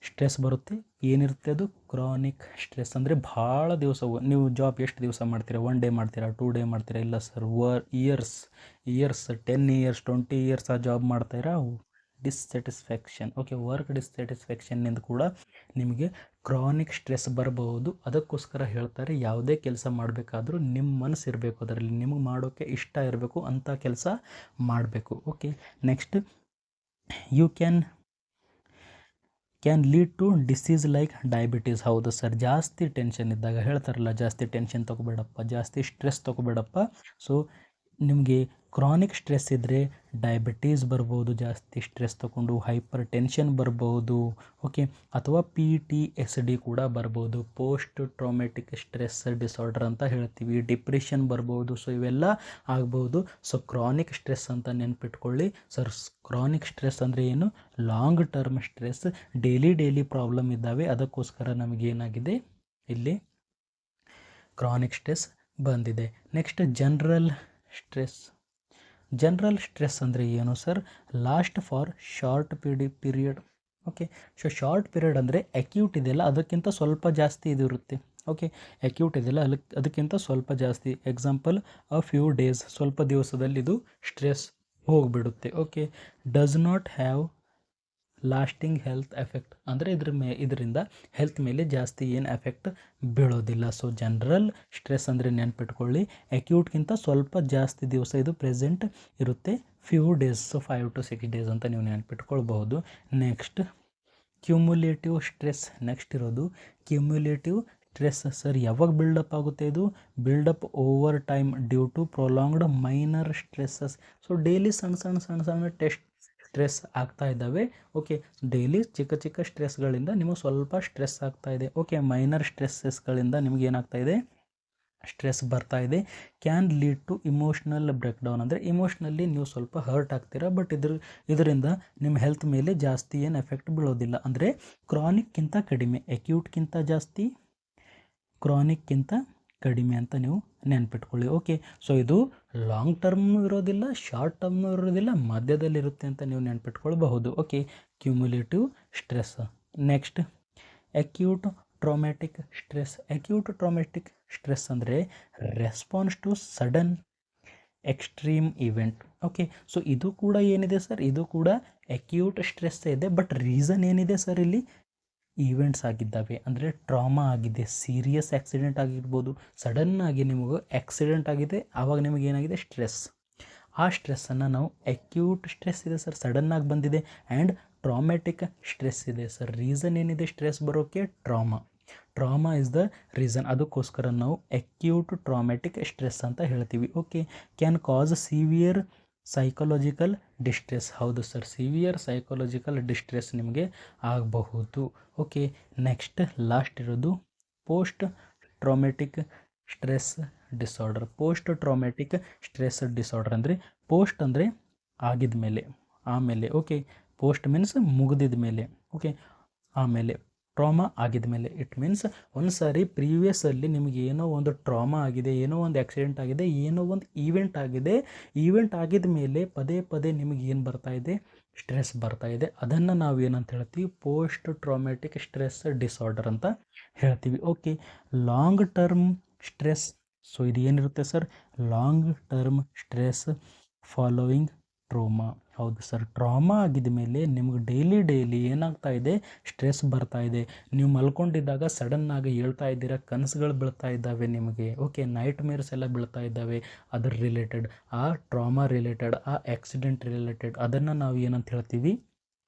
ಸ್ಟ್ರೆಸ್ ಬರುತ್ತೆ. ಏನಿರುತ್ತೆ ಅದು ಕ್ರಾನಿಕ್ ಸ್ಟ್ರೆಸ್. ಅಂದರೆ ಭಾಳ ದಿವಸ ನೀವು ಜಾಬ್ ಎಷ್ಟು ದಿವಸ ಮಾಡ್ತೀರಾ, 1 ಡೇ ಮಾಡ್ತೀರಾ, 2 ಡೇ ಮಾಡ್ತೀರಾ, ಇಲ್ಲ ಸರ್ ಇಯರ್ಸ್ 10 ಇಯರ್ಸ್ 20 ಇಯರ್ಸ್ ಆ ಜಾಬ್ ಮಾಡ್ತಾಯಿರಾ, ಡಿಸ್ಸ್ಯಾಟಿಸ್ಫ್ಯಾಕ್ಷನ್. ಓಕೆ, ವರ್ಕ್ ಡಿಸ್ಸ್ಯಾಟಿಸ್ಫ್ಯಾಕ್ಷನ್ನಿಂದ ಕೂಡ ನಿಮಗೆ ಕ್ರಾನಿಕ್ ಸ್ಟ್ರೆಸ್ ಬರಬಹುದು. ಅದಕ್ಕೋಸ್ಕರ ಹೇಳ್ತಾರೆ, ಯಾವುದೇ ಕೆಲಸ ಮಾಡಬೇಕಾದ್ರೂ ನಿಮ್ಮ ಮನಸ್ಸು ಇರಬೇಕು, ಅದರಲ್ಲಿ ನಿಮಗೆ ಮಾಡೋಕ್ಕೆ ಇಷ್ಟ ಇರಬೇಕು, ಅಂಥ ಕೆಲಸ ಮಾಡಬೇಕು. Okay, next you can lead to disease like diabetes. ಹೌದು ಸರ್, ಜಾಸ್ತಿ ಟೆನ್ಷನ್ ಇದ್ದಾಗ ಹೇಳ್ತಾರಲ್ಲ, ಜಾಸ್ತಿ ಟೆನ್ಷನ್ ತೊಗೋಬೇಡಪ್ಪ, ಜಾಸ್ತಿ ಸ್ಟ್ರೆಸ್ ತೊಗೋಬೇಡಪ್ಪ. ಸೊ ನಿಮಗೆ ಕ್ರಾನಿಕ್ ಸ್ಟ್ರೆಸ್ ಇದ್ದರೆ ಡಯಾಬಿಟೀಸ್ ಬರ್ಬೋದು, ಜಾಸ್ತಿ ಸ್ಟ್ರೆಸ್ ತೊಗೊಂಡು ಹೈಪರ್ ಟೆನ್ಷನ್ ಬರ್ಬೋದು. ಓಕೆ, ಅಥವಾ PTSD ಕೂಡ ಬರ್ಬೋದು, ಪೋಸ್ಟ್ ಟ್ರಾಮ್ಯಾಟಿಕ್ ಸ್ಟ್ರೆಸ್ ಡಿಸಾರ್ಡರ್ ಅಂತ ಹೇಳ್ತೀವಿ, ಡಿಪ್ರೆಷನ್ ಬರ್ಬೋದು. ಸೊ ಇವೆಲ್ಲ ಆಗ್ಬೋದು. ಸೊ ಕ್ರಾನಿಕ್ ಸ್ಟ್ರೆಸ್ ಅಂತ ನೆನ್ಪಿಟ್ಕೊಳ್ಳಿ ಸರ್. ಕ್ರಾನಿಕ್ ಸ್ಟ್ರೆಸ್ ಅಂದರೆ ಏನು, long term stress, daily problem ಇದ್ದಾವೆ, ಅದಕ್ಕೋಸ್ಕರ ನಮಗೇನಾಗಿದೆ ಇಲ್ಲಿ ಕ್ರಾನಿಕ್ ಸ್ಟ್ರೆಸ್ ಬಂದಿದೆ. ನೆಕ್ಸ್ಟ್ ಜನರಲ್ ಸ್ಟ್ರೆಸ್ ಅಂದರೆ ಏನು sir, last for short period. Okay, so short period ಅಂದರೆ ಅಕ್ಯೂಟ್ ಇದೆಯಲ್ಲ ಅದಕ್ಕಿಂತ ಸ್ವಲ್ಪ ಜಾಸ್ತಿ ಇದು ಇರುತ್ತೆ. ಓಕೆ, ಅಕ್ಯೂಟ್ ಇದೆಯಲ್ಲ ಅದಕ್ಕಿಂತ ಸ್ವಲ್ಪ ಜಾಸ್ತಿ. ಎಕ್ಸಾಂಪಲ್ ಫ್ಯೂ ಡೇಸ್, ಸ್ವಲ್ಪ ದಿವಸದಲ್ಲಿ ಇದು ಸ್ಟ್ರೆಸ್ ಹೋಗಿಬಿಡುತ್ತೆ. Okay, does not have lasting health effect ಅಂದರೆ ಇದರಿಂದ ಹೆಲ್ತ್ ಮೇಲೆ ಜಾಸ್ತಿ ಏನು ಎಫೆಕ್ಟ್ ಬೀಳೋದಿಲ್ಲ. ಸೊ ಜನರಲ್ ಸ್ಟ್ರೆಸ್ ಅಂದರೆ ನೆನ್ಪಿಟ್ಕೊಳ್ಳಿ, ಅಕ್ಯೂಟ್ಗಿಂತ ಸ್ವಲ್ಪ ಜಾಸ್ತಿ ದಿವಸ ಇದು ಪ್ರೆಸೆಂಟ್ ಇರುತ್ತೆ, few days, so 5 to 6 days ಅಂತ ನೀವು ನೆನ್ಪಿಟ್ಕೊಳ್ಬಹುದು. Next cumulative stress. ನೆಕ್ಸ್ಟ್ ಇರೋದು ಕ್ಯುಮ್ಯುಲೇಟಿವ್ ಸ್ಟ್ರೆಸ್. ಸರ್ ಯಾವಾಗ ಬಿಲ್ಡಪ್ ಆಗುತ್ತೆ, ಇದು build up over time due to prolonged minor stresses. So daily ಸಣ್ಣ ಸ್ಟ್ರೆಸ್ ಆಗ್ತಾ ಇದ್ದಾವೆ. ಓಕೆ, ಡೈಲಿ ಚಿಕ್ಕ ಸ್ಟ್ರೆಸ್ಗಳಿಂದ ನಿಮಗೆ ಸ್ವಲ್ಪ ಸ್ಟ್ರೆಸ್ ಆಗ್ತಾ ಇದೆ. ಓಕೆ, ಮೈನರ್ ಸ್ಟ್ರೆಸ್ಸಸ್ಗಳಿಂದ ನಿಮ್ಗೆ ಏನಾಗ್ತಾ ಇದೆ, ಸ್ಟ್ರೆಸ್ ಬರ್ತಾ ಇದೆ, can lead to emotional breakdown. ಅಂದರೆ ಇಮೋಷ್ನಲಿ ನೀವು ಸ್ವಲ್ಪ ಹರ್ಟ್ ಆಗ್ತೀರಾ, ಬಟ್ ಇದರಿಂದ ನಿಮ್ಮ ಹೆಲ್ತ್ ಮೇಲೆ ಜಾಸ್ತಿ ಏನು ಎಫೆಕ್ಟ್ ಬೀಳೋದಿಲ್ಲ. ಅಂದರೆ ಕ್ರಾನಿಕ್ಕಿಂತ ಕಡಿಮೆ, ಅಕ್ಯೂಟ್ಗಿಂತ ಜಾಸ್ತಿ, ಕ್ರಾನಿಕ್ಕಿಂತ ಕಡಿಮೆ ಅಂತ ನೀವು ನೆನ್ಪಿಟ್ಕೊಳ್ಳಿ. ಓಕೆ, ಸೊ ಇದು ಲಾಂಗ್ ಟರ್ಮ್ನೂ ಇರೋದಿಲ್ಲ, ಶಾರ್ಟ್ ಟರ್ಮ್ನೂ ಇರೋದಿಲ್ಲ, ಮಧ್ಯದಲ್ಲಿರುತ್ತೆ ಅಂತ ನೀವು ನೆನ್ಪಿಟ್ಕೊಳ್ಬಹುದು. Okay, cumulative stress. Next acute traumatic stress. Acute traumatic stress ಅಂದರೆ response to sudden extreme event. Okay, so ಇದು ಕೂಡ ಏನಿದೆ ಸರ್, ಇದು ಕೂಡ ಅಕ್ಯೂಟ್ ಸ್ಟ್ರೆಸ್ ಇದೆ, ಬಟ್ ರೀಸನ್ ಏನಿದೆ ಸರ್, ಇಲ್ಲಿ ಈವೆಂಟ್ಸ್ ಆಗಿದ್ದಾವೆ. ಅಂದರೆ ಟ್ರಾಮಾ ಆಗಿದೆ, ಸೀರಿಯಸ್ ಆಕ್ಸಿಡೆಂಟ್ ಆಗಿರ್ಬೋದು, ಸಡನ್ನಾಗಿ ನಿಮಗೆ ಆಕ್ಸಿಡೆಂಟ್ ಆಗಿದೆ, ಆವಾಗ ನಿಮಗೆ ಏನಾಗಿದೆ ಸ್ಟ್ರೆಸ್. ಆ ಸ್ಟ್ರೆಸ್ಸನ್ನು ನಾವು ಅಕ್ಯೂಟ್ ಸ್ಟ್ರೆಸ್ ಇದೆ ಸರ್, ಸಡನ್ನಾಗಿ ಬಂದಿದೆ. ಆ್ಯಂಡ್ ಟ್ರಾಮ್ಯಾಟಿಕ್ ಸ್ಟ್ರೆಸ್ ಇದೆ ಸರ್. ರೀಸನ್ ಏನಿದೆ ಸ್ಟ್ರೆಸ್ ಬರೋಕ್ಕೆ? Trauma is the reason. ಅದಕ್ಕೋಸ್ಕರ ನಾವು ಅಕ್ಯೂಟ್ ಟ್ರಾಮ್ಯಾಟಿಕ್ ಸ್ಟ್ರೆಸ್ ಅಂತ ಹೇಳ್ತೀವಿ. Okay, can cause severe psychological distress. ಹೌದು ಸರ್, ಸಿವಿಯರ್ ಸೈಕಲಾಜಿಕಲ್ ಡಿಸ್ಟ್ರೆಸ್ ನಿಮಗೆ ಆಗಬಹುದು. ಓಕೆ, ನೆಕ್ಸ್ಟ್ ಲಾಸ್ಟ್ ಇರೋದು post traumatic stress disorder. Post traumatic stress disorder ಅಂದರೆ ಪೋಸ್ಟ್ ಅಂದರೆ ಆಗಿದ ಮೇಲೆ, ಆಮೇಲೆ. ಓಕೆ, ಪೋಸ್ಟ್ ಮೀನ್ಸ್ ಮುಗಿದಿದ ಮೇಲೆ. ಓಕೆ, ಆಮೇಲೆ ಟ್ರಾಮಾ ಆಗಿದ ಮೇಲೆ. ಇಟ್ ಮೀನ್ಸ್ ಒಂದು ಸಾರಿ ಪ್ರೀವಿಯಸ್ಸಲ್ಲಿ ನಿಮಗೆ ಏನೋ ಒಂದು ಟ್ರಾಮಾ ಆಗಿದೆ, ಏನೋ ಒಂದು ಆಕ್ಸಿಡೆಂಟ್ ಆಗಿದೆ, ಏನೋ ಒಂದು ಈವೆಂಟ್ ಆಗಿದೆ. ಈವೆಂಟ್ ಆಗಿದ ಮೇಲೆ ಪದೇ ಪದೇ ನಿಮಗೆ ಏನು ಬರ್ತಾ ಇದೆ? ಸ್ಟ್ರೆಸ್ ಬರ್ತಾ ಇದೆ. ಅದನ್ನು ನಾವು ಏನಂತ ಹೇಳ್ತೀವಿ? ಪೋಸ್ಟ್ ಟ್ರಾಮ್ಯಾಟಿಕ್ ಸ್ಟ್ರೆಸ್ ಡಿಸಾರ್ಡರ್ ಅಂತ ಹೇಳ್ತೀವಿ. Okay, long term stress. So ಇದು ಏನಿರುತ್ತೆ sir? Long term stress following trauma. ಹೌದು ಸರ್, ಟ್ರಾಮಾ ಆಗಿದ ಮೇಲೆ ನಿಮಗೆ ಡೈಲಿ ಏನಾಗ್ತಾ ಇದೆ? ಸ್ಟ್ರೆಸ್ ಬರ್ತಾ ಇದೆ. ನೀವು ಮಲ್ಕೊಂಡಿದ್ದಾಗ ಸಡನ್ನಾಗಿ ಹೇಳ್ತಾ ಇದ್ದೀರಾ, ಕನಸುಗಳು ಬೀಳ್ತಾ ಇದ್ದಾವೆ ನಿಮಗೆ. ಓಕೆ, ನೈಟ್ ಮೇರ್ಸ್ ಎಲ್ಲ ಬೀಳ್ತಾ ಇದ್ದಾವೆ. ಅದರ ರಿಲೇಟೆಡ್, ಆ ಟ್ರಾಮಾ ರಿಲೇಟೆಡ್, ಆ ಆಕ್ಸಿಡೆಂಟ್ ರಿಲೇಟೆಡ್, ಅದನ್ನು ನಾವು ಏನಂತ ಹೇಳ್ತೀವಿ?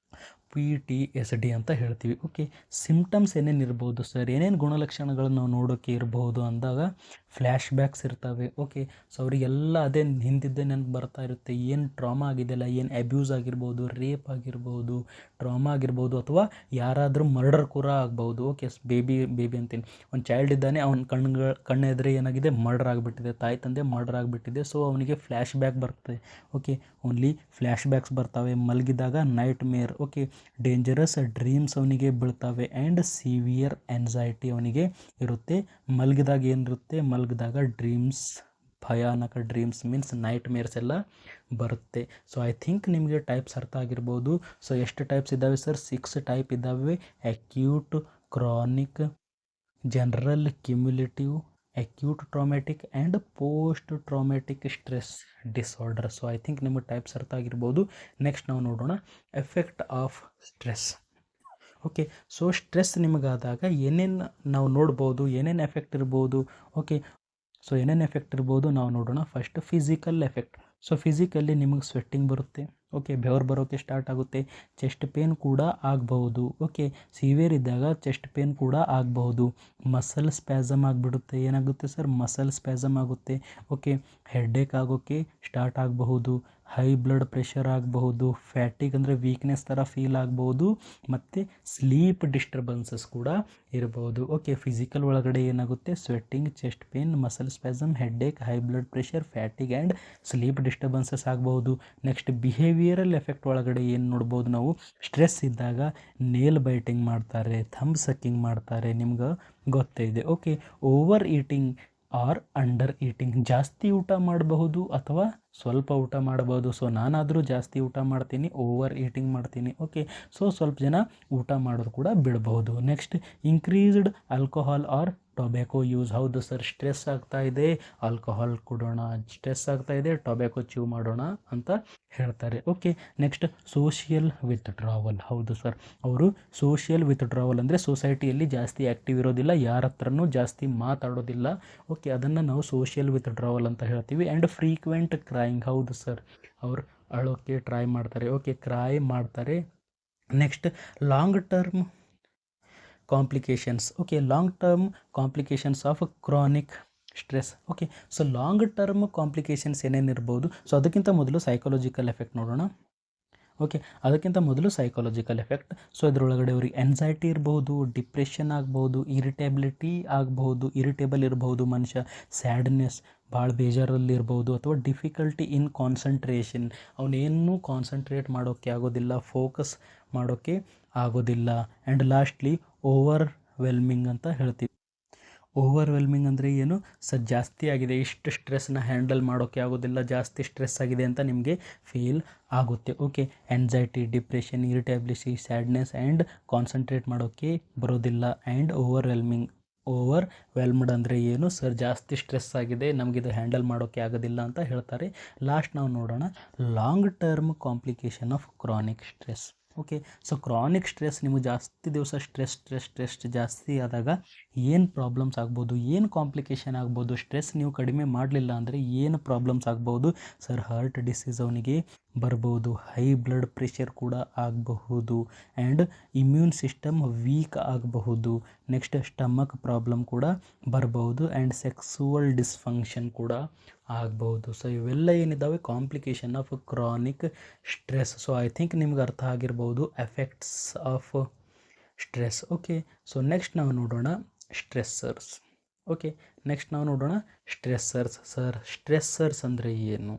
PTSD ಅಂತ ಹೇಳ್ತೀವಿ. ಓಕೆ, ಸಿಮ್ಟಮ್ಸ್ ಏನೇನು ಇರ್ಬೋದು ಸರ್, ಏನೇನು ಗುಣಲಕ್ಷಣಗಳನ್ನು ನಾವು ನೋಡೋಕ್ಕೆ ಇರಬಹುದು ಅಂದಾಗ ಫ್ಲ್ಯಾಶ್ ಬ್ಯಾಕ್ಸ್ ಇರ್ತವೆ. ಓಕೆ, ಸೊ ಅವರಿಗೆಲ್ಲ ಅದೇ ಹಿಂದಿದ್ದೇ ನೆನಪು ಬರ್ತಾ ಇರುತ್ತೆ. ಏನು ಟ್ರಾಮಾ ಆಗಿದೆಯಲ್ಲ, ಏನು ಅಬ್ಯೂಸ್ ಆಗಿರ್ಬೋದು, ರೇಪ್ ಆಗಿರ್ಬೋದು, ಟ್ರಾಮಾ ಆಗಿರ್ಬೋದು, ಅಥವಾ ಯಾರಾದರೂ ಮರ್ಡರ್ ಕೂಡ ಆಗ್ಬೋದು. ಓಕೆ, ಬೇಬಿ ಅಂತೀನಿ, ಒಂದು ಚೈಲ್ಡ್ ಇದ್ದಾನೆ, ಅವನ ಕಣ್ಣೆದುರೇ ಏನಾಗಿದೆ? ಮರ್ಡರ್ ಆಗಿಬಿಟ್ಟಿದೆ, ತಾಯಿ ತಂದೆ ಮರ್ಡರ್ ಆಗಿಬಿಟ್ಟಿದೆ. ಸೊ ಅವನಿಗೆ ಫ್ಲ್ಯಾಶ್ ಬ್ಯಾಕ್ ಬರ್ತದೆ. ಓಕೆ, ಓನ್ಲಿ ಫ್ಲ್ಯಾಶ್ ಬ್ಯಾಕ್ಸ್ ಬರ್ತವೆ. ಮಲಗಿದಾಗ ನೈಟ್ ಮೇರ್. ಓಕೆ, ಡೇಂಜರಸ್ ಡ್ರೀಮ್ಸ್ ಅವನಿಗೆ ಬೀಳ್ತವೆ. ಆ್ಯಂಡ್ ಸಿವಿಯರ್ ಆ್ಯಂಗ್ಸೈಟಿ ಅವನಿಗೆ ಇರುತ್ತೆ. ಮಲಗಿದಾಗ ಏನಿರುತ್ತೆ? ಮಲಗಿದಾಗ ಡ್ರೀಮ್ಸ್, ಭಯಾನಕ ಡ್ರೀಮ್ಸ್ ಮೀನ್ಸ್ ನೈಟ್ ಮೇರ್ಸ್ ಎಲ್ಲ ಬರುತ್ತೆ. ಸೊ ಐ ಥಿಂಕ್ ನಿಮಗೆ ಟೈಪ್ಸ್ ಅರ್ಥ ಆಗಿರ್ಬೋದು. ಸೊ ಎಷ್ಟು ಟೈಪ್ಸ್ ಇದ್ದಾವೆ ಸರ್? 6 ಟೈಪ್ ಇದ್ದಾವೆ. Acute, chronic, general, cumulative, acute traumatic and post traumatic stress disorder. So I think ನಿಮಗೆ ಟೈಪ್ಸ್ ಅರ್ಥ ಆಗಿರ್ಬೋದು. ನೆಕ್ಸ್ಟ್ ನಾವು ನೋಡೋಣ effect of stress. Okay, so stress ನಿಮಗಾದಾಗ ಏನೇನು ನಾವು ನೋಡ್ಬೋದು, ಏನೇನು ಎಫೆಕ್ಟ್ ಇರ್ಬೋದು? ಓಕೆ, ಸೊ ಏನೇನು ಎಫೆಕ್ಟ್ ಇರ್ಬೋದು ನಾವು ನೋಡೋಣ. First physical effect. So physically ನಿಮಗೆ ಸ್ವೆಟ್ಟಿಂಗ್ ಬರುತ್ತೆ. ಓಕೆ, ಬೆವರು ಬರೋಕ್ಕೆ ಸ್ಟಾರ್ಟ್ ಆಗುತ್ತೆ. ಚೆಸ್ಟ್ ಪೇನ್ ಕೂಡ ಆಗಬಹುದು. ಓಕೆ, ಸಿವಿಯರ್ ಇದ್ದಾಗ ಚೆಸ್ಟ್ ಪೇನ್ ಕೂಡ ಆಗಬಹುದು. ಮಸಲ್ ಸ್ಪ್ಯಾಸಮ್ ಆಗಿಬಿಡುತ್ತೆ. ಏನಾಗುತ್ತೆ ಸರ್? ಮಸಲ್ ಸ್ಪ್ಯಾಸಮ್ ಆಗುತ್ತೆ. ಓಕೆ, ಹೆಡ್ಏಕ್ ಆಗೋಕ್ಕೆ ಸ್ಟಾರ್ಟ್ ಆಗಬಹುದು. ಹೈ ಬ್ಲಡ್ ಪ್ರೆಷರ್ ಆಗಬಹುದು. ಫ್ಯಾಟಿಗ್ ಅಂದರೆ ವೀಕ್ನೆಸ್ ಥರ ಫೀಲ್ ಆಗಬಹುದು. ಮತ್ತು ಸ್ಲೀಪ್ ಡಿಸ್ಟರ್ಬೆನ್ಸಸ್ ಕೂಡ ಇರಬಹುದು. ಓಕೆ, ಫಿಸಿಕಲ್ ಒಳಗಡೆ ಏನಾಗುತ್ತೆ? Sweating, chest pain, muscle spasm, headache, high blood pressure, fatigue and sleep disturbances ಆಗಬಹುದು. ನೆಕ್ಸ್ಟ್ ಬಿಹೇವಿಯರಲ್ ಎಫೆಕ್ಟ್ ಒಳಗಡೆ ಏನು ನೋಡ್ಬೋದು ನಾವು? ಸ್ಟ್ರೆಸ್ ಇದ್ದಾಗ ನೇಲ್ ಬೈಟಿಂಗ್ ಮಾಡ್ತಾರೆ, ಥಂಬ್ ಸಕ್ಕಿಂಗ್ ಮಾಡ್ತಾರೆ, ನಿಮ್ಗೆ ಗೊತ್ತೇ ಇದೆ. Okay, over eating or under eating. ಜಾಸ್ತಿ ಊಟ ಮಾಡಬಹುದು ಅಥವಾ ಸ್ವಲ್ಪ ಊಟ ಮಾಡಬಹುದು. ಸೊ ನಾನಾದರೂ ಜಾಸ್ತಿ ಊಟ ಮಾಡ್ತೀನಿ, ಓವರ್ ಈಟಿಂಗ್ ಮಾಡ್ತೀನಿ. ಓಕೆ, ಸೊ ಸ್ವಲ್ಪ ಜನ ಊಟ ಮಾಡೋದು ಕೂಡ ಬಿಡಬಹುದು. Next increased alcohol or tobacco use. ಹೌದು ಸರ್, ಸ್ಟ್ರೆಸ್ ಆಗ್ತಾ ಇದೆ, ಆಲ್ಕೋಹಾಲ್ ಕುಡೋಣ, ಸ್ಟ್ರೆಸ್ ಆಗ್ತಾ ಇದೆ, ಟೊಬ್ಯಾಕೋ ಚ್ಯೂ ಮಾಡೋಣ ಅಂತ ಹೇಳ್ತಾರೆ. Okay, next social withdrawal. ಹೌದು ಸರ್, ಅವರು ಸೋಷಿಯಲ್ ವಿತ್ಡ್ರಾವಲ್ ಅಂದರೆ ಸೊಸೈಟಿಯಲ್ಲಿ ಜಾಸ್ತಿ ಆ್ಯಕ್ಟಿವ್ ಇರೋದಿಲ್ಲ, ಯಾರ ಹತ್ರನೂ ಜಾಸ್ತಿ ಮಾತಾಡೋದಿಲ್ಲ. ಓಕೆ, ಅದನ್ನು ನಾವು ಸೋಷಿಯಲ್ ವಿತ್ಡ್ರಾವಲ್ ಅಂತ ಹೇಳ್ತೀವಿ. And frequent crying. ಹೌದು ಸರ್, ಅವರು ಅಳೋಕ್ಕೆ ಟ್ರೈ ಮಾಡ್ತಾರೆ. ಓಕೆ, ಕ್ರೈ ಮಾಡ್ತಾರೆ. Next long term complications. Okay, long term complications of chronic stress. Okay, so long term complications ಏನೇನು ಇರ್ಬೋದು? ಸೊ ಅದಕ್ಕಿಂತ ಮೊದಲು ಸೈಕಾಲಜಿಕಲ್ ಎಫೆಕ್ಟ್ ನೋಡೋಣ. ಓಕೆ, ಅದಕ್ಕಿಂತ ಮೊದಲು ಸೈಕಾಲಜಿಕಲ್ ಎಫೆಕ್ಟ್. ಸೊ ಇದರೊಳಗಡೆ ಅವ್ರಿಗೆ ಎನ್ಸೈಟಿ ಇರ್ಬೋದು, ಡಿಪ್ರೆಷನ್ ಆಗ್ಬೋದು, ಇರಿಟೇಬಿಲಿಟಿ ಆಗ್ಬೋದು, ಇರಿಟೇಬಲ್ ಇರ್ಬೋದು ಮನುಷ್ಯ, ಸ್ಯಾಡ್ನೆಸ್, ಭಾಳ ಬೇಜಾರಲ್ಲಿ ಇರ್ಬೋದು, ಅಥವಾ ಡಿಫಿಕಲ್ಟಿ ಇನ್ ಕಾನ್ಸಂಟ್ರೇಷನ್, ಅವನೇನು ಕಾನ್ಸಂಟ್ರೇಟ್ ಮಾಡೋಕ್ಕೆ ಆಗೋದಿಲ್ಲ, ಫೋಕಸ್ ಮಾಡೋಕ್ಕೆ ಆಗೋದಿಲ್ಲ. ಆ್ಯಂಡ್ ಲಾಸ್ಟ್ಲಿ ಓವರ್ವೆಲ್ಮಿಂಗ್ ಅಂತ ಹೇಳ್ತೀವಿ. ಓವರ್ವೆಲ್ಮಿಂಗ್ ಅಂದರೆ ಏನು ಸರ್, ಜಾಸ್ತಿ ಆಗಿದೆ, ಇಷ್ಟು ಸ್ಟ್ರೆಸ್ನ ಹ್ಯಾಂಡಲ್ ಮಾಡೋಕ್ಕೆ ಆಗೋದಿಲ್ಲ, ಜಾಸ್ತಿ ಸ್ಟ್ರೆಸ್ ಆಗಿದೆ ಅಂತ ನಿಮಗೆ ಫೀಲ್ ಆಗುತ್ತೆ. Okay, anxiety, depression, irritability, sadness and concentrate ಮಾಡೋಕ್ಕೆ ಬರೋದಿಲ್ಲ. ಆ್ಯಂಡ್ ಓವರ್ವೆಲ್ಮ್ಡ್ ಅಂದರೆ ಏನು ಸರ್, ಜಾಸ್ತಿ ಸ್ಟ್ರೆಸ್ ಆಗಿದೆ, ನಮಗಿದು ಹ್ಯಾಂಡಲ್ ಮಾಡೋಕ್ಕೆ ಆಗೋದಿಲ್ಲ ಅಂತ ಹೇಳ್ತಾರೆ. ಲಾಸ್ಟ್ ನಾವು ನೋಡೋಣ long term complication of chronic stress. Okay, so chronic stress, ನಿಮಗೆ ಜಾಸ್ತಿ ದಿವಸ ಸ್ಟ್ರೆಸ್ ಜಾಸ್ತಿ ಆದಾಗ ಏನು ಪ್ರಾಬ್ಲಮ್ಸ್ ಆಗ್ಬೋದು, ಏನು ಕಾಂಪ್ಲಿಕೇಶನ್ ಆಗ್ಬೋದು, ಸ್ಟ್ರೆಸ್ ನೀವು ಕಡಿಮೆ ಮಾಡಲಿಲ್ಲ ಅಂದರೆ ಏನು ಪ್ರಾಬ್ಲಮ್ಸ್ ಆಗ್ಬೋದು ಸರ್, ಹಾರ್ಟ್ ಡಿಸೀಸ್ ಅವನಿಗೆ ಬರ್ಬೋದು, ಹೈ ಬ್ಲಡ್ ಪ್ರೆಷರ್ ಕೂಡ ಆಗಬಹುದು, ಆ್ಯಂಡ್ ಇಮ್ಯೂನ್ ಸಿಸ್ಟಮ್ ವೀಕ್ ಆಗಬಹುದು, ನೆಕ್ಸ್ಟ್ ಸ್ಟಮಕ್ ಪ್ರಾಬ್ಲಮ್ ಕೂಡ ಬರಬಹುದು, ಆ್ಯಂಡ್ ಸೆಕ್ಸುವಲ್ ಡಿಸ್ಫಂಕ್ಷನ್ ಕೂಡ ಆಗ್ಬೋದು. ಸೊ ಇವೆಲ್ಲ ಏನಿದ್ದಾವೆ complication of chronic stress. So I think ನಿಮ್ಗೆ ಅರ್ಥ ಆಗಿರ್ಬೋದು effects of stress. Okay, so next ನಾವು ನೋಡೋಣ ಸ್ಟ್ರೆಸ್ಸರ್ಸ್. ಓಕೆ, ನೆಕ್ಸ್ಟ್ ನಾವು ನೋಡೋಣ ಸ್ಟ್ರೆಸ್ಸರ್ಸ್. ಸರ್ ಸ್ಟ್ರೆಸ್ಸರ್ಸ್ ಅಂದರೆ ಏನು?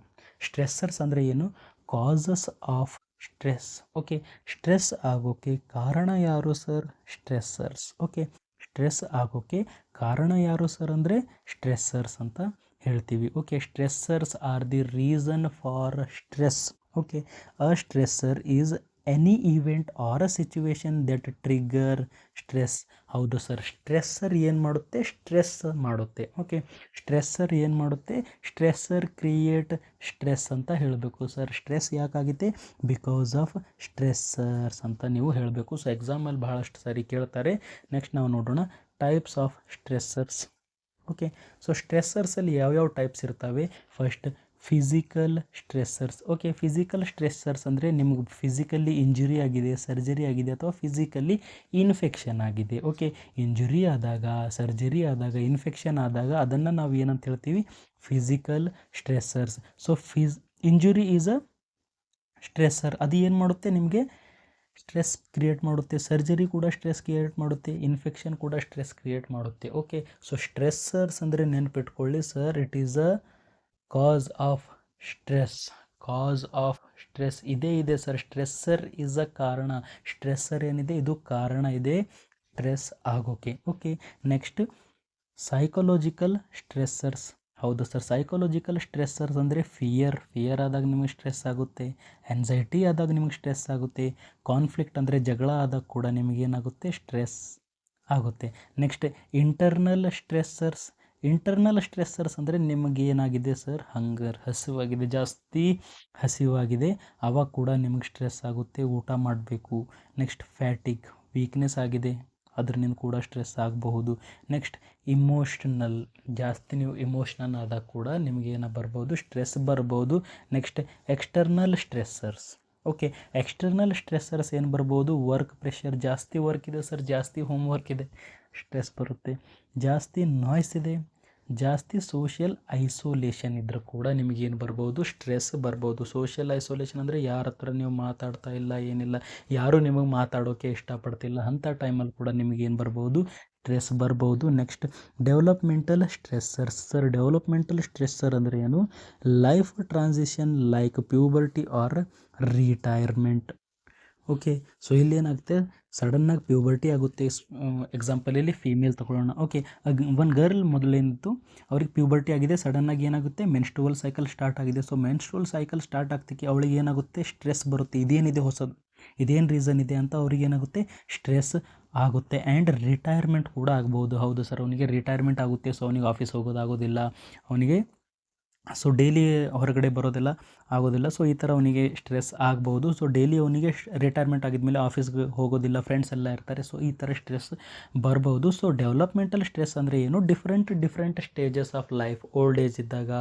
ಸ್ಟ್ರೆಸ್ಸರ್ಸ್ ಅಂದರೆ ಏನು? Causes of stress. Okay, stress ಆಗೋಕ್ಕೆ ಕಾರಣ ಯಾರು ಸರ್? ಸ್ಟ್ರೆಸ್ಸರ್ಸ್. ಓಕೆ, ಸ್ಟ್ರೆಸ್ ಆಗೋಕ್ಕೆ ಕಾರಣ ಯಾರು ಸರ್ ಅಂದರೆ ಸ್ಟ್ರೆಸ್ಸರ್ಸ್ ಅಂತ ಹೇಳ್ತೀವಿ. Okay, stressors are the reason for stress. Okay, a stressor is any event or a situation that trigger stress. ಹೌದು ಸರ್, ಸ್ಟ್ರೆಸ್ಸರ್ ಏನು ಮಾಡುತ್ತೆ? ಸ್ಟ್ರೆಸ್ ಮಾಡುತ್ತೆ. ಓಕೆ, ಸ್ಟ್ರೆಸ್ಸರ್ ಏನು ಮಾಡುತ್ತೆ? ಸ್ಟ್ರೆಸ್ಸರ್ ಕ್ರಿಯೇಟ್ ಸ್ಟ್ರೆಸ್ ಅಂತ ಹೇಳಬೇಕು ಸರ್. ಸ್ಟ್ರೆಸ್ ಯಾಕಾಗಿದೆ? ಬಿಕಾಸ್ ಆಫ್ ಸ್ಟ್ರೆಸ್ಸರ್ಸ್ ಅಂತ ನೀವು ಹೇಳಬೇಕು. ಸೊ ಎಕ್ಸಾಮಲ್ಲಿ ಬಹಳಷ್ಟು ಸಾರಿ ಕೇಳ್ತಾರೆ. ನೆಕ್ಸ್ಟ್ ನಾವು ನೋಡೋಣ types of stressors. Okay, so ಸ್ಟ್ರೆಸ್ಸರ್ಸಲ್ಲಿ ಯಾವ್ಯಾವ ಟೈಪ್ಸ್ ಇರ್ತವೆ? First physical stressors. Okay, physical stressors ಅಂದರೆ ನಿಮ್ಗೆ ಫಿಸಿಕಲಿ ಇಂಜುರಿ ಆಗಿದೆ, ಸರ್ಜರಿ ಆಗಿದೆ, ಅಥವಾ ಫಿಸಿಕಲಿ ಇನ್ಫೆಕ್ಷನ್ ಆಗಿದೆ. ಓಕೆ, ಇಂಜುರಿ ಆದಾಗ, ಸರ್ಜರಿ ಆದಾಗ, ಇನ್ಫೆಕ್ಷನ್ ಆದಾಗ ಅದನ್ನು ನಾವು ಏನಂತ ಹೇಳ್ತೀವಿ? Physical stressors. So injury is a stressor. ಅದು ಏನು ಮಾಡುತ್ತೆ? ನಿಮಗೆ ಸ್ಟ್ರೆಸ್ ಕ್ರಿಯೇಟ್ ಮಾಡುತ್ತೆ. ಸರ್ಜರಿ ಕೂಡ ಸ್ಟ್ರೆಸ್ ಕ್ರಿಯೇಟ್ ಮಾಡುತ್ತೆ, ಇನ್ಫೆಕ್ಷನ್ ಕೂಡ ಸ್ಟ್ರೆಸ್ ಕ್ರಿಯೇಟ್ ಮಾಡುತ್ತೆ. ಓಕೆ, ಸೊ ಸ್ಟ್ರೆಸ್ಸರ್ಸ್ ಅಂದರೆ ನೆನ್ಪಿಟ್ಕೊಳ್ಳಿ sir, it is a cause of stress. Cause of stress ಇದೆ ಸರ್. ಸ್ಟ್ರೆಸ್ಸರ್ ಈಸ್ ಅ ಕಾರಣ. ಸ್ಟ್ರೆಸ್ಸರ್ ಏನಿದೆ ಇದು ಕಾರಣ ಇದೆ ಸ್ಟ್ರೆಸ್ ಆಗೋಕೆ. Okay, next psychological stressors. ಹೌದು ಸರ್, ಸೈಕಾಲಜಿಕಲ್ ಸ್ಟ್ರೆಸ್ಸರ್ಸ್ ಅಂದರೆ ಫಿಯರ್ ಆದಾಗ ನಿಮಗೆ ಸ್ಟ್ರೆಸ್ ಆಗುತ್ತೆ, ಆ್ಯನ್ಸೈಟಿ ಆದಾಗ ನಿಮಗೆ ಸ್ಟ್ರೆಸ್ ಆಗುತ್ತೆ, ಕಾನ್ಫ್ಲಿಕ್ಟ್ ಅಂದರೆ ಜಗಳ ಆದಾಗ ಕೂಡ ನಿಮಗೇನಾಗುತ್ತೆ? ಸ್ಟ್ರೆಸ್ ಆಗುತ್ತೆ. Next internal stressors. Internal stressors ಅಂದರೆ ನಿಮಗೇನಾಗಿದೆ ಸರ್? ಹಂಗರ್, ಹಸಿವಾಗಿದೆ, ಜಾಸ್ತಿ ಹಸಿವಾಗಿದೆ, ಆವಾಗ ಕೂಡ ನಿಮಗೆ ಸ್ಟ್ರೆಸ್ ಆಗುತ್ತೆ, ಊಟ ಮಾಡಬೇಕು. ನೆಕ್ಸ್ಟ್ ಫ್ಯಾಟಿಗ್, ವೀಕ್ನೆಸ್ ಆಗಿದೆ, ಅದರಿಂದ ಕೂಡ ಸ್ಟ್ರೆಸ್ ಆಗಬಹುದು. ನೆಕ್ಸ್ಟ್ ಇಮೋಷ್ನಲ್, ಜಾಸ್ತಿ ನೀವು ಇಮೋಷ್ನಲ್ ಆದಾಗ ಕೂಡ ನಿಮಗೇನು ಬರ್ಬೋದು? ಸ್ಟ್ರೆಸ್ ಬರ್ಬೋದು. Next external stressors. Okay, external stressors ಏನು ಬರ್ಬೋದು? ವರ್ಕ್ ಪ್ರೆಷರ್, ಜಾಸ್ತಿ ವರ್ಕ್ ಇದೆ ಸರ್, ಜಾಸ್ತಿ ಹೋಮ್ವರ್ಕ್ ಇದೆ, ಸ್ಟ್ರೆಸ್ ಬರುತ್ತೆ. ಜಾಸ್ತಿ ನಾಯ್ಸ್ ಇದೆ, ಜಾಸ್ತಿ ಸೋಷಿಯಲ್ ಐಸೋಲೇಷನ್ ಇದ್ದರೂ ಕೂಡ ನಿಮಗೇನು ಬರ್ಬೋದು? ಸ್ಟ್ರೆಸ್ ಬರ್ಬೋದು. ಸೋಷಿಯಲ್ ಐಸೋಲೇಷನ್ ಅಂದರೆ ಯಾರ ಹತ್ರ ನೀವು ಮಾತಾಡ್ತಾ ಇಲ್ಲ, ಏನಿಲ್ಲ, ಯಾರೂ ನಿಮಗೆ ಮಾತಾಡೋಕ್ಕೆ ಇಷ್ಟಪಡ್ತಿಲ್ಲ, ಅಂಥ ಟೈಮಲ್ಲಿ ಕೂಡ ನಿಮಗೇನು ಬರ್ಬೋದು? ಸ್ಟ್ರೆಸ್ ಬರ್ಬೋದು. Next developmental stressors. Sir developmental stressor ಅಂದರೆ ಏನು? Life transition like puberty or retirement. Okay, so ಇಲ್ಲಿ ಏನಾಗುತ್ತೆ? ಸಡನ್ನಾಗಿ ಪ್ಯೂಬರ್ಟಿ ಆಗುತ್ತೆ. ಎಕ್ಸಾಂಪಲ್ ಇಲ್ಲಿ ಫೀಮೇಲ್ ತಗೊಳ್ಳೋಣ. ಓಕೆ, ಒಂದು ಗರ್ಲ್ ಮೊದಲೇನಿತ್ತು, ಅವ್ರಿಗೆ ಪ್ಯೂಬರ್ಟಿ ಆಗಿದೆ, ಸಡನ್ನಾಗಿ ಏನಾಗುತ್ತೆ? ಮೆನ್ಸ್ಟ್ರುವಲ್ ಸೈಕಲ್ ಸ್ಟಾರ್ಟ್ ಆಗಿದೆ. ಸೊ ಮೆನ್ಸ್ಟ್ರುವಲ್ ಸೈಕಲ್ ಸ್ಟಾರ್ಟ್ ಆಗ್ತಿಕ್ಕೆ ಅವಳಿಗೆ ಏನಾಗುತ್ತೆ? ಸ್ಟ್ರೆಸ್ ಬರುತ್ತೆ. ಇದೇನಿದೆ ಹೊಸದು, ಇದೇನು ರೀಸನ್ ಇದೆ ಅಂತ ಅವ್ರಿಗೆ ಏನಾಗುತ್ತೆ? ಸ್ಟ್ರೆಸ್ ಆಗುತ್ತೆ. ಆ್ಯಂಡ್ ರಿಟೈರ್ಮೆಂಟ್ ಕೂಡ ಆಗ್ಬೋದು. ಹೌದು ಸರ್, ಅವನಿಗೆ ರಿಟೈರ್ಮೆಂಟ್ ಆಗುತ್ತೆ. ಸೊ ಅವನಿಗೆ ಆಫೀಸ್ ಹೋಗೋದಾಗೋದಿಲ್ಲ, ಅವನಿಗೆ ಸೊ ಡೈಲಿ ಹೊರಗಡೆ ಬರೋದೆಲ್ಲ ಆಗೋದಿಲ್ಲ. ಸೊ ಈ ಥರ ಅವನಿಗೆ ಸ್ಟ್ರೆಸ್ ಆಗ್ಬೋದು. ಸೊ ಡೈಲಿ ಅವನಿಗೆ ರಿಟೈರ್ಮೆಂಟ್ ಆಗಿದ್ಮೇಲೆ ಆಫೀಸ್ಗೆ ಹೋಗೋದಿಲ್ಲ, ಫ್ರೆಂಡ್ಸ್ ಎಲ್ಲ ಇರ್ತಾರೆ. ಸೊ ಈ ಥರ ಸ್ಟ್ರೆಸ್ ಬರ್ಬೋದು. ಸೊ ಡೆವಲಪ್ಮೆಂಟಲ್ ಸ್ಟ್ರೆಸ್ ಅಂದರೆ ಏನು? Different stages of life. Old age ಇದ್ದಾಗ,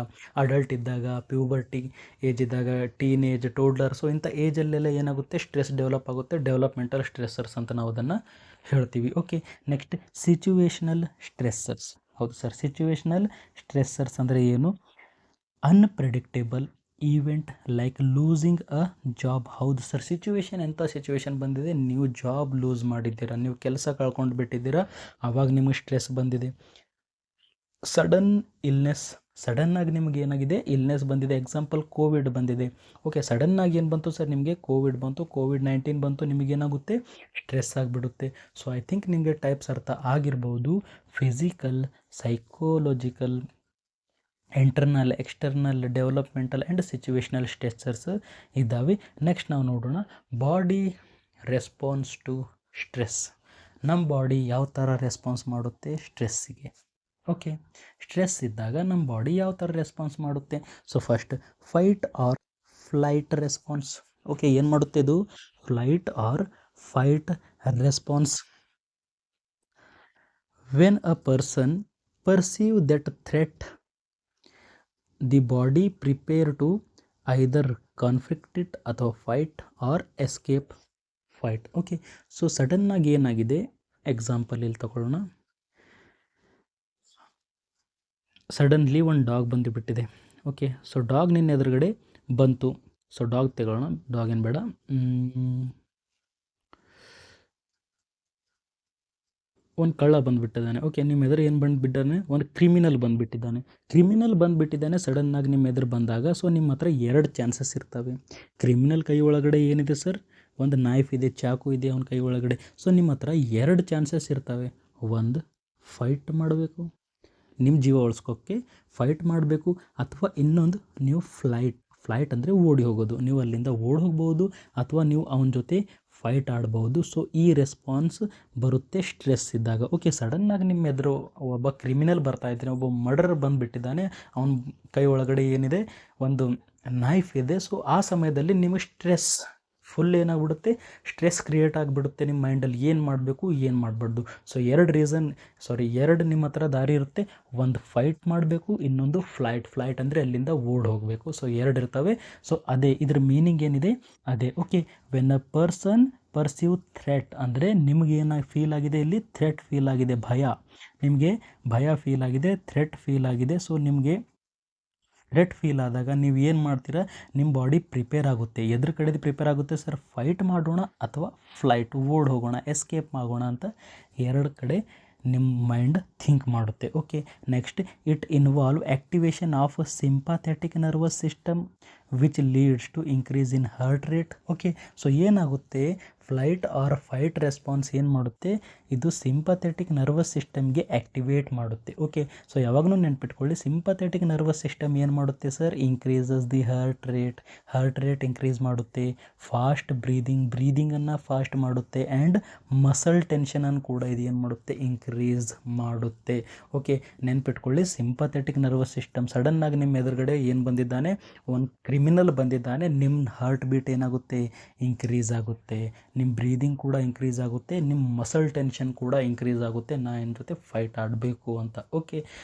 ಅಡಲ್ಟ್ ಇದ್ದಾಗ, ಪ್ಯೂಬರ್ಟಿ ಏಜ್ ಇದ್ದಾಗ, ಟೀನ್ ಏಜ್, ಟೋಡ್ಲರ್, ಸೊ ಇಂಥ ಏಜಲ್ಲೆಲ್ಲ ಏನಾಗುತ್ತೆ? ಸ್ಟ್ರೆಸ್ ಡೆವಲಪ್ ಆಗುತ್ತೆ. ಡೆವಲಪ್ಮೆಂಟಲ್ ಸ್ಟ್ರೆಸ್ಸರ್ಸ್ ಅಂತ ನಾವು ಅದನ್ನು ಹೇಳ್ತೀವಿ. Okay, next situational stressors. ಹೌದು ಸರ್, ಸಿಚುವೇಷ್ನಲ್ ಸ್ಟ್ರೆಸ್ಸರ್ಸ್ ಅಂದರೆ ಏನು? Unpredictable event like losing a job. ಹೌದು ಸರ್, ಸಿಚುವೇಶನ್ ಎಂಥ ಸಿಚುವೇಶನ್ ಬಂದಿದೆ, ನೀವು ಜಾಬ್ ಲೂಸ್ ಮಾಡಿದ್ದೀರಾ, ನೀವು ಕೆಲಸ ಕಳ್ಕೊಂಡು ಬಿಟ್ಟಿದ್ದೀರಾ, ಆವಾಗ ನಿಮಗೆ ಸ್ಟ್ರೆಸ್ ಬಂದಿದೆ. ಸಡನ್ ಇಲ್ನೆಸ್, ಸಡನ್ನಾಗಿ ನಿಮಗೆ ಏನಾಗಿದೆ, ಇಲ್ನೆಸ್ ಬಂದಿದೆ. ಎಕ್ಸಾಂಪಲ್ ಕೋವಿಡ್ ಬಂದಿದೆ. ಓಕೆ, ಸಡನ್ನಾಗಿ ಏನು ಬಂತು ಸರ್, ನಿಮಗೆ ಕೋವಿಡ್ ಬಂತು, ಕೋವಿಡ್-19 ಬಂತು, ನಿಮಗೇನಾಗುತ್ತೆ, ಸ್ಟ್ರೆಸ್ ಆಗಿಬಿಡುತ್ತೆ. ಸೊ ಐ ಥಿಂಕ್ ನಿಮಗೆ ಟೈಪ್ಸ್ ಅರ್ಥ ಆಗಿರ್ಬೋದು. Physical, psychological, internal, external, developmental and situational stressors ಇದ್ದಾವೆ. ನೆಕ್ಸ್ಟ್ ನಾವು ನೋಡೋಣ ಬಾಡಿ ರೆಸ್ಪಾನ್ಸ್ ಟು ಸ್ಟ್ರೆಸ್. ನಮ್ಮ ಬಾಡಿ ಯಾವ ಥರ ರೆಸ್ಪಾನ್ಸ್ ಮಾಡುತ್ತೆ ಸ್ಟ್ರೆಸ್ಸಿಗೆ. ಓಕೆ, ಸ್ಟ್ರೆಸ್ ಇದ್ದಾಗ ನಮ್ಮ ಬಾಡಿ ಯಾವ ಥರ ರೆಸ್ಪಾನ್ಸ್ ಮಾಡುತ್ತೆ. So first fight or flight response. Okay, ಏನು ಮಾಡುತ್ತೆ ಇದು, flight or fight response. When a person perceive that threat, the body prepare to either conflict it ಅಥವಾ fight or escape fight. Okay, so ಸಡನ್ನಾಗಿ ಏನಾಗಿದೆ, example ಇಲ್ಲಿ ತಗೊಳ್ಳೋಣ. Suddenly ಒಂದು dog ಬಂದುಬಿಟ್ಟಿದೆ. ಓಕೆ, ಸೊ ಡಾಗ್ ನಿನ್ನ ಎದುರುಗಡೆ ಬಂತು. ಸೊ ಡಾಗ್ ತಗೊಳ್ಳೋಣ, ಡಾಗ್ ಏನು ಬೇಡ, ಒಂದು ಕಳ್ಳ ಬಂದುಬಿಟ್ಟಿದ್ದಾನೆ. ಓಕೆ, ನಿಮ್ಮ ಎದುರು ಏನು ಬಂದುಬಿಟ್ಟಿದ್ದಾನೆ, ಒಂದು ಕ್ರಿಮಿನಲ್ ಬಂದುಬಿಟ್ಟಿದ್ದಾನೆ ಸಡನ್ನಾಗಿ ನಿಮ್ಮ ಎದುರು ಬಂದಾಗ. ಸೊ ನಿಮ್ಮ ಹತ್ರ 2 ಚಾನ್ಸಸ್ ಇರ್ತವೆ. ಕ್ರಿಮಿನಲ್ ಕೈ ಒಳಗಡೆ ಏನಿದೆ ಸರ್, ಒಂದು ನೈಫ್ ಇದೆ, ಚಾಕು ಇದೆ ಅವನ ಕೈ ಒಳಗಡೆ. ಸೊ ನಿಮ್ಮ ಹತ್ರ 2 ಚಾನ್ಸಸ್ ಇರ್ತವೆ. ಒಂದು, ಫೈಟ್ ಮಾಡಬೇಕು, ನಿಮ್ಮ ಜೀವ ಉಳಿಸ್ಕೋಕ್ಕೆ ಫೈಟ್ ಮಾಡಬೇಕು, ಅಥವಾ ಇನ್ನೊಂದು ನೀವು ಫ್ಲೈಟ್ ಅಂದರೆ ಓಡಿ ಹೋಗೋದು. ನೀವು ಅಲ್ಲಿಂದ ಓಡಿ ಹೋಗ್ಬೋದು, ಅಥವಾ ನೀವು ಅವನ ಜೊತೆ ಫೈಟ್ ಆಡ್ಬೋದು. ಸೊ ಈ ರೆಸ್ಪಾನ್ಸ್ ಬರುತ್ತೆ ಸ್ಟ್ರೆಸ್ ಇದ್ದಾಗ. ಓಕೆ, ಸಡನ್ನಾಗಿ ನಿಮ್ಮ ಎದುರು ಒಬ್ಬ ಕ್ರಿಮಿನಲ್ ಬರ್ತಾ ಇದ್ದಾನೆ, ಒಬ್ಬ ಮರ್ಡರ್ ಬಂದುಬಿಟ್ಟಿದ್ದಾನೆ, ಅವನ ಕೈ ಒಳಗಡೆ ಏನಿದೆ, ಒಂದು ನೈಫ್ ಇದೆ. ಸೊ ಆ ಸಮಯದಲ್ಲಿ ನಿಮಗೆ ಸ್ಟ್ರೆಸ್ ಫುಲ್ ಏನಾಗ್ಬಿಡುತ್ತೆ, ಸ್ಟ್ರೆಸ್ ಕ್ರಿಯೇಟ್ ಆಗಿಬಿಡುತ್ತೆ ನಿಮ್ಮ ಮೈಂಡಲ್ಲಿ. ಏನು ಮಾಡಬೇಕು, ಏನು ಮಾಡಬಾರ್ದು. ಸೊ 2 ನಿಮ್ಮ ಹತ್ರ ದಾರಿ ಇರುತ್ತೆ. ಒಂದು ಫೈಟ್ ಮಾಡಬೇಕು, ಇನ್ನೊಂದು ಫ್ಲೈಟ್ ಅಂದರೆ ಅಲ್ಲಿಂದ ಓಡಿ ಹೋಗಬೇಕು. ಸೊ 2 ಇರ್ತವೆ. ಸೊ ಅದೇ ಇದ್ರ ಮೀನಿಂಗ್ ಏನಿದೆ ಅದೇ. Okay, when a person perceive threat ಅಂದರೆ ನಿಮಗೇನಾಗಿ ಫೀಲ್ ಆಗಿದೆ, ಇಲ್ಲಿ ಥ್ರೆಟ್ ಫೀಲ್ ಆಗಿದೆ, ನಿಮಗೆ ಭಯ ಫೀಲ್ ಆಗಿದೆ, ಥ್ರೆಟ್ ಫೀಲ್ ಆಗಿದೆ. ಸೊ ನಿಮಗೆ ಥ್ರೆಟ್ ಫೀಲ್ ಆದಾಗ ನೀವು ಏನು ಮಾಡ್ತೀರಾ, ನಿಮ್ಮ ಬಾಡಿ ಪ್ರಿಪೇರ್ ಆಗುತ್ತೆ. ಎದ್ರ ಕಡೆದು ಪ್ರಿಪೇರ್ ಆಗುತ್ತೆ ಸರ್, ಫೈಟ್ ಮಾಡೋಣ ಅಥವಾ ಫ್ಲೈಟ್ ಓಡ್ ಹೋಗೋಣ, ಎಸ್ಕೇಪ್ ಆಗೋಣ ಅಂತ 2 ಕಡೆ ನಿಮ್ಮ ಮೈಂಡ್ ಥಿಂಕ್ ಮಾಡುತ್ತೆ. Okay, next it involve activation of sympathetic nervous system which leads to increase in heart rate. Okay, so ಏನಾಗುತ್ತೆ, ಫ್ಲೈಟ್ ಆರ್ ಫೈಟ್ ರೆಸ್ಪಾನ್ಸ್ ಏನು ಮಾಡುತ್ತೆ, ಇದು ಸಿಂಪಥೆಟಿಕ್ ನರ್ವಸ್ ಸಿಸ್ಟಮ್ಗೆ ಆ್ಯಕ್ಟಿವೇಟ್ ಮಾಡುತ್ತೆ. ಓಕೆ, ಸೊ ಯಾವಾಗಲೂ ನೆನ್ಪಿಟ್ಕೊಳ್ಳಿ, ಸಿಂಪಥೆಟಿಕ್ ನರ್ವಸ್ ಸಿಸ್ಟಮ್ ಏನು ಮಾಡುತ್ತೆ sir, increases the heart rate increase ಮಾಡುತ್ತೆ. ಫಾಸ್ಟ್ ಬ್ರೀದಿಂಗನ್ನು ಫಾಸ್ಟ್ ಮಾಡುತ್ತೆ. ಆ್ಯಂಡ್ ಮಸಲ್ ಟೆನ್ಷನನ್ನು ಕೂಡ ಇದು ಏನು ಮಾಡುತ್ತೆ, ಇನ್ಕ್ರೀಸ್ ಮಾಡುತ್ತೆ. ಓಕೆ, ನೆನ್ಪಿಟ್ಕೊಳ್ಳಿ, ಸಿಂಪಥೆಟಿಕ್ ನರ್ವಸ್ ಸಿಸ್ಟಮ್ ಸಡನ್ನಾಗಿ ನಿಮ್ಮ ಎದುರುಗಡೆ ಏನು ಬಂದಿದ್ದಾನೆ, ಒಂದು ಕ್ರಿಮಿನಲ್ ಬಂದಿದ್ದಾನೆ, ನಿಮ್ಮ ಹಾರ್ಟ್ ಬೀಟ್ ಏನಾಗುತ್ತೆ, ಇನ್ಕ್ರೀಸ್ ಆಗುತ್ತೆ, ನಿಮ್ಮ ಬ್ರೀದಿಂಗ್ ಕೂಡ ಇನ್ಕ್ರೀಸ್ ಆಗುತ್ತೆ, ನಿಮ್ಮ ಮಸಲ್ ಟೆನ್ಷನ್ ಕೂಡ ಇನ್ಕ್ರೀಸ್ ಆಗುತ್ತೆ, ನಾ ಏನು ಜೊತೆ ಫೈಟ್ ಆಡಬೇಕು ಅಂತ. ಓಕೆ,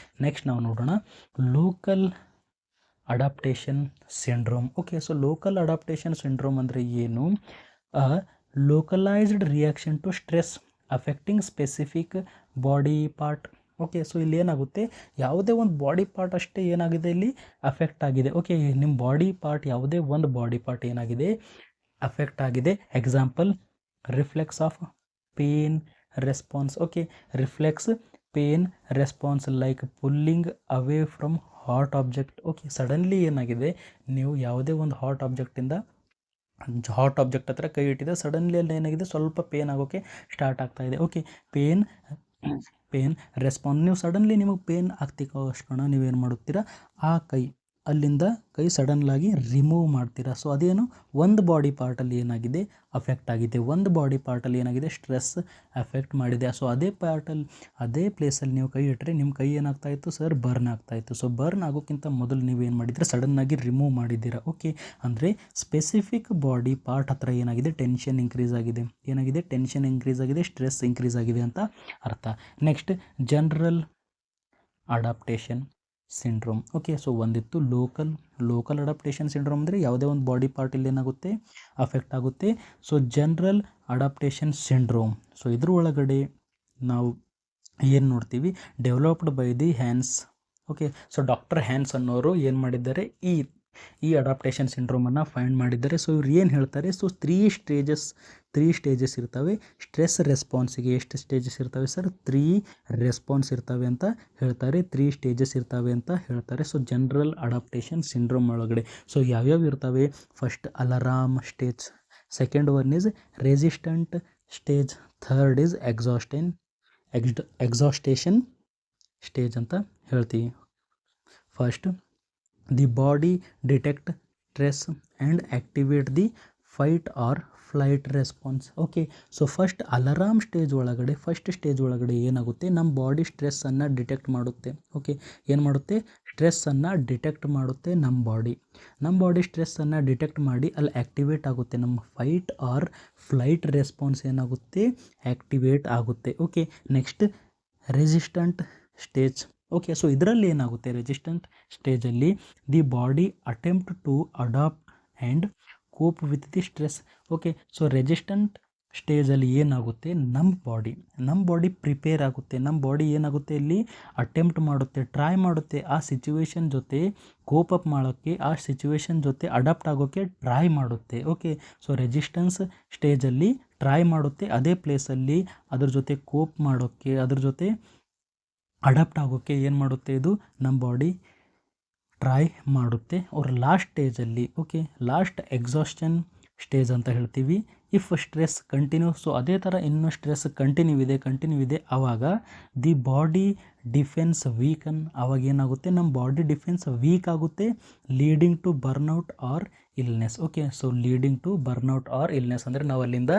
ನೆಕ್ಸ್ಟ್ ನಾವು ನೋಡೋಣ local adaptation syndrome. Okay, so local adaptation syndrome ಅಂದರೆ ಏನು, localised reaction to stress affecting specific body part. Okay, so ಇಲ್ಲಿ ಏನಾಗುತ್ತೆ, ಯಾವುದೇ ಒಂದು ಬಾಡಿ ಪಾರ್ಟ್ ಅಷ್ಟೇ ಏನಾಗಿದೆ, ಇಲ್ಲಿ ಅಫೆಕ್ಟ್ ಆಗಿದೆ. ಓಕೆ, ನಿಮ್ಮ ಬಾಡಿ ಪಾರ್ಟ್, ಯಾವುದೇ ಒಂದು ಬಾಡಿ ಪಾರ್ಟ್ ಏನಾಗಿದೆ, ಅಫೆಕ್ಟ್ ಆಗಿದೆ. Example reflex of pain response. Okay, reflex pain response like pulling away from hot object. Okay, suddenly ಏನಾಗಿದೆ, ನೀವು ಯಾವುದೇ ಒಂದು ಹಾಟ್ ಆಬ್ಜೆಕ್ಟ್ ಹತ್ರ ಕೈ ಇಟ್ಟಿದೆ, ಸಡನ್ಲಿ ಅಲ್ಲಿ ಏನಾಗಿದೆ, ಸ್ವಲ್ಪ ಪೇನ್ ಆಗೋಕ್ಕೆ ಸ್ಟಾರ್ಟ್ ಆಗ್ತಾ ಇದೆ. ಓಕೆ, ಪೇನ್ ರೆಸ್ಪಾನ್ಸ್, ನೀವು ಸಡನ್ಲಿ ನಿಮಗೆ ಪೇನ್ ಆಗ್ತಿಕೋಸ್ಕರ ನೀವೇನು ಮಾಡುತ್ತೀರಾ, ಆ ಅಲ್ಲಿಂದ ಕೈ ಸಡನ್ಲಾಗಿ ರಿಮೂವ್ ಮಾಡ್ತೀರಾ. ಸೊ ಅದೇನು, ಒಂದು ಬಾಡಿ ಪಾರ್ಟಲ್ಲಿ ಏನಾಗಿದೆ, ಅಫೆಕ್ಟ್ ಆಗಿದೆ, ಒಂದು ಬಾಡಿ ಪಾರ್ಟಲ್ಲಿ ಏನಾಗಿದೆ, ಸ್ಟ್ರೆಸ್ ಅಫೆಕ್ಟ್ ಮಾಡಿದೆ. ಸೊ ಅದೇ ಪ್ಲೇಸಲ್ಲಿ ನೀವು ಕೈ ಇಟ್ಟರೆ ನಿಮ್ಮ ಕೈ ಏನಾಗ್ತಾಯಿತ್ತು ಸರ್, ಬರ್ನ್ ಆಗ್ತಾಯಿತ್ತು. ಸೊ ಬರ್ನ್ ಆಗೋಕ್ಕಿಂತ ಮೊದಲು ನೀವೇನು ಮಾಡಿದರೆ, ಸಡನ್ನಾಗಿ ರಿಮೂವ್ ಮಾಡಿದ್ದೀರಾ. ಓಕೆ, ಅಂದರೆ ಸ್ಪೆಸಿಫಿಕ್ ಬಾಡಿ ಪಾರ್ಟ್ ಹತ್ರ ಏನಾಗಿದೆ, ಟೆನ್ಷನ್ ಇಂಕ್ರೀಸ್ ಆಗಿದೆ, ಸ್ಟ್ರೆಸ್ ಇಂಕ್ರೀಸ್ ಆಗಿದೆ ಅಂತ ಅರ್ಥ. Next general adaptation syndrome. Okay, so ಒಂದಿತ್ತು ಲೋಕಲ್ ಅಡಾಪ್ಟೇಷನ್ ಸಿಂಡ್ರೋಮ್ ಅಂದರೆ ಯಾವುದೇ ಒಂದು ಬಾಡಿ ಪಾರ್ಟ್ ಇಲ್ಲಿ ಏನಾಗುತ್ತೆ, ಅಫೆಕ್ಟ್ ಆಗುತ್ತೆ. So general adaptation syndrome, so ಇದ್ರ ಒಳಗಡೆ ನಾವು ಏನು ನೋಡ್ತೀವಿ, developed by the Hans. Okay, so doctor Hans ಅನ್ನೋರು ಏನು ಮಾಡಿದ್ದಾರೆ, ಈ ಈ ಅಡಾಪ್ಟೇಷನ್ ಸಿಂಡ್ರೋಮನ್ನು ಫೈಂಡ್ ಮಾಡಿದ್ದಾರೆ. ಸೊ ಇವ್ರು ಏನು ಹೇಳ್ತಾರೆ, ಸೊ ತ್ರೀ ಸ್ಟೇಜಸ್ ಇರ್ತವೆ. ಸ್ಟ್ರೆಸ್ ರೆಸ್ಪಾನ್ಸಿಗೆ ಎಷ್ಟು ಸ್ಟೇಜಸ್ ಇರ್ತವೆ ಸರ್? 3 ರೆಸ್ಪಾನ್ಸ್ ಇರ್ತವೆ ಅಂತ ಹೇಳ್ತಾರೆ. 3 ಸ್ಟೇಜಸ್ ಇರ್ತವೆ ಅಂತ ಹೇಳ್ತಾರೆ. ಸೊ ಜನರಲ್ ಅಡಾಪ್ಟೇಷನ್ ಸಿಂಡ್ರೋಮ್ ಒಳಗಡೆ ಸೊ ಯಾವ್ಯಾವ ಇರ್ತವೆ? First alarm stage, second one is resistant stage, third is exhaustion stage ಅಂತ ಹೇಳ್ತೀವಿ. First the body detect stress and activate the fight or flight response. Okay, so first alarm stage ಒಳಗಡೆ ಏನಾಗುತ್ತೆ, ನಮ್ಮ body ಸ್ಟ್ರೆಸ್ಸನ್ನು detect ಮಾಡುತ್ತೆ. Okay, ಏನು ಮಾಡುತ್ತೆ? ಸ್ಟ್ರೆಸ್ಸನ್ನು detect ಮಾಡುತ್ತೆ ನಮ್ಮ ಬಾಡಿ ಸ್ಟ್ರೆಸ್ಸನ್ನು ಡಿಟೆಕ್ಟ್ ಮಾಡಿ ಅಲ್ಲಿ ಆ್ಯಕ್ಟಿವೇಟ್ ಆಗುತ್ತೆ. ನಮ್ಮ ಫೈಟ್ ಆರ್ ಫ್ಲೈಟ್ ರೆಸ್ಪಾನ್ಸ್ ಏನಾಗುತ್ತೆ? ಆ್ಯಕ್ಟಿವೇಟ್ ಆಗುತ್ತೆ. Okay, next resistant stage. Okay, so ಇದರಲ್ಲಿ ಏನಾಗುತ್ತೆ? ರೆಸಿಸ್ಟೆಂಟ್ ಸ್ಟೇಜಲ್ಲಿ the body attempt to adapt and cope with the stress. Okay, so resistant ಸ್ಟೇಜಲ್ಲಿ ಏನಾಗುತ್ತೆ? ನಮ್ಮ ಬಾಡಿ ಪ್ರಿಪೇರ್ ಆಗುತ್ತೆ. ನಮ್ಮ ಬಾಡಿ ಏನಾಗುತ್ತೆ? ಇಲ್ಲಿ ಅಟೆಂಪ್ಟ್ ಮಾಡುತ್ತೆ, ಟ್ರೈ ಮಾಡುತ್ತೆ, ಆ ಸಿಚುವೇಶನ್ ಜೊತೆ ಕೋಪ್ ಅಪ್ ಮಾಡೋಕ್ಕೆ, ಆ ಸಿಚುವೇಶನ್ ಜೊತೆ ಅಡಾಪ್ಟ್ ಆಗೋಕ್ಕೆ ಟ್ರೈ ಮಾಡುತ್ತೆ. ಓಕೆ, ಸೊ ರೆಸಿಸ್ಟೆನ್ಸ್ ಸ್ಟೇಜಲ್ಲಿ ಟ್ರೈ ಮಾಡುತ್ತೆ, ಅದೇ ಪ್ಲೇಸಲ್ಲಿ ಅದ್ರ ಜೊತೆ ಕೋಪ್ ಮಾಡೋಕ್ಕೆ, ಅದ್ರ ಜೊತೆ ಅಡಾಪ್ಟ್ ಆಗೋಕ್ಕೆ ಏನು ಮಾಡುತ್ತೆ? ಇದು ನಮ್ಮ ಬಾಡಿ ಟ್ರೈ ಮಾಡುತ್ತೆ. ಅವ್ರ ಲಾಸ್ಟ್ ಸ್ಟೇಜಲ್ಲಿ, ಓಕೆ, ಲಾಸ್ಟ್ ಎಕ್ಸಾಸ್ಟನ್ ಸ್ಟೇಜ್ ಅಂತ ಹೇಳ್ತೀವಿ. ಇಫ್ ಸ್ಟ್ರೆಸ್ ಕಂಟಿನ್ಯೂ, ಸೊ ಅದೇ ಥರ ಇನ್ನೂ ಸ್ಟ್ರೆಸ್ ಕಂಟಿನ್ಯೂ ಇದೆ ಆವಾಗ ದಿ ಬಾಡಿ ಡಿಫೆನ್ಸ್ ವೀಕನ್. ಆವಾಗ ಏನಾಗುತ್ತೆ? ನಮ್ಮ ಬಾಡಿ ಡಿಫೆನ್ಸ್ ವೀಕ್ ಆಗುತ್ತೆ, leading to burnout or illness. Okay, so leading to burnout or illness ಅಂದರೆ ನಾವು ಅಲ್ಲಿಂದ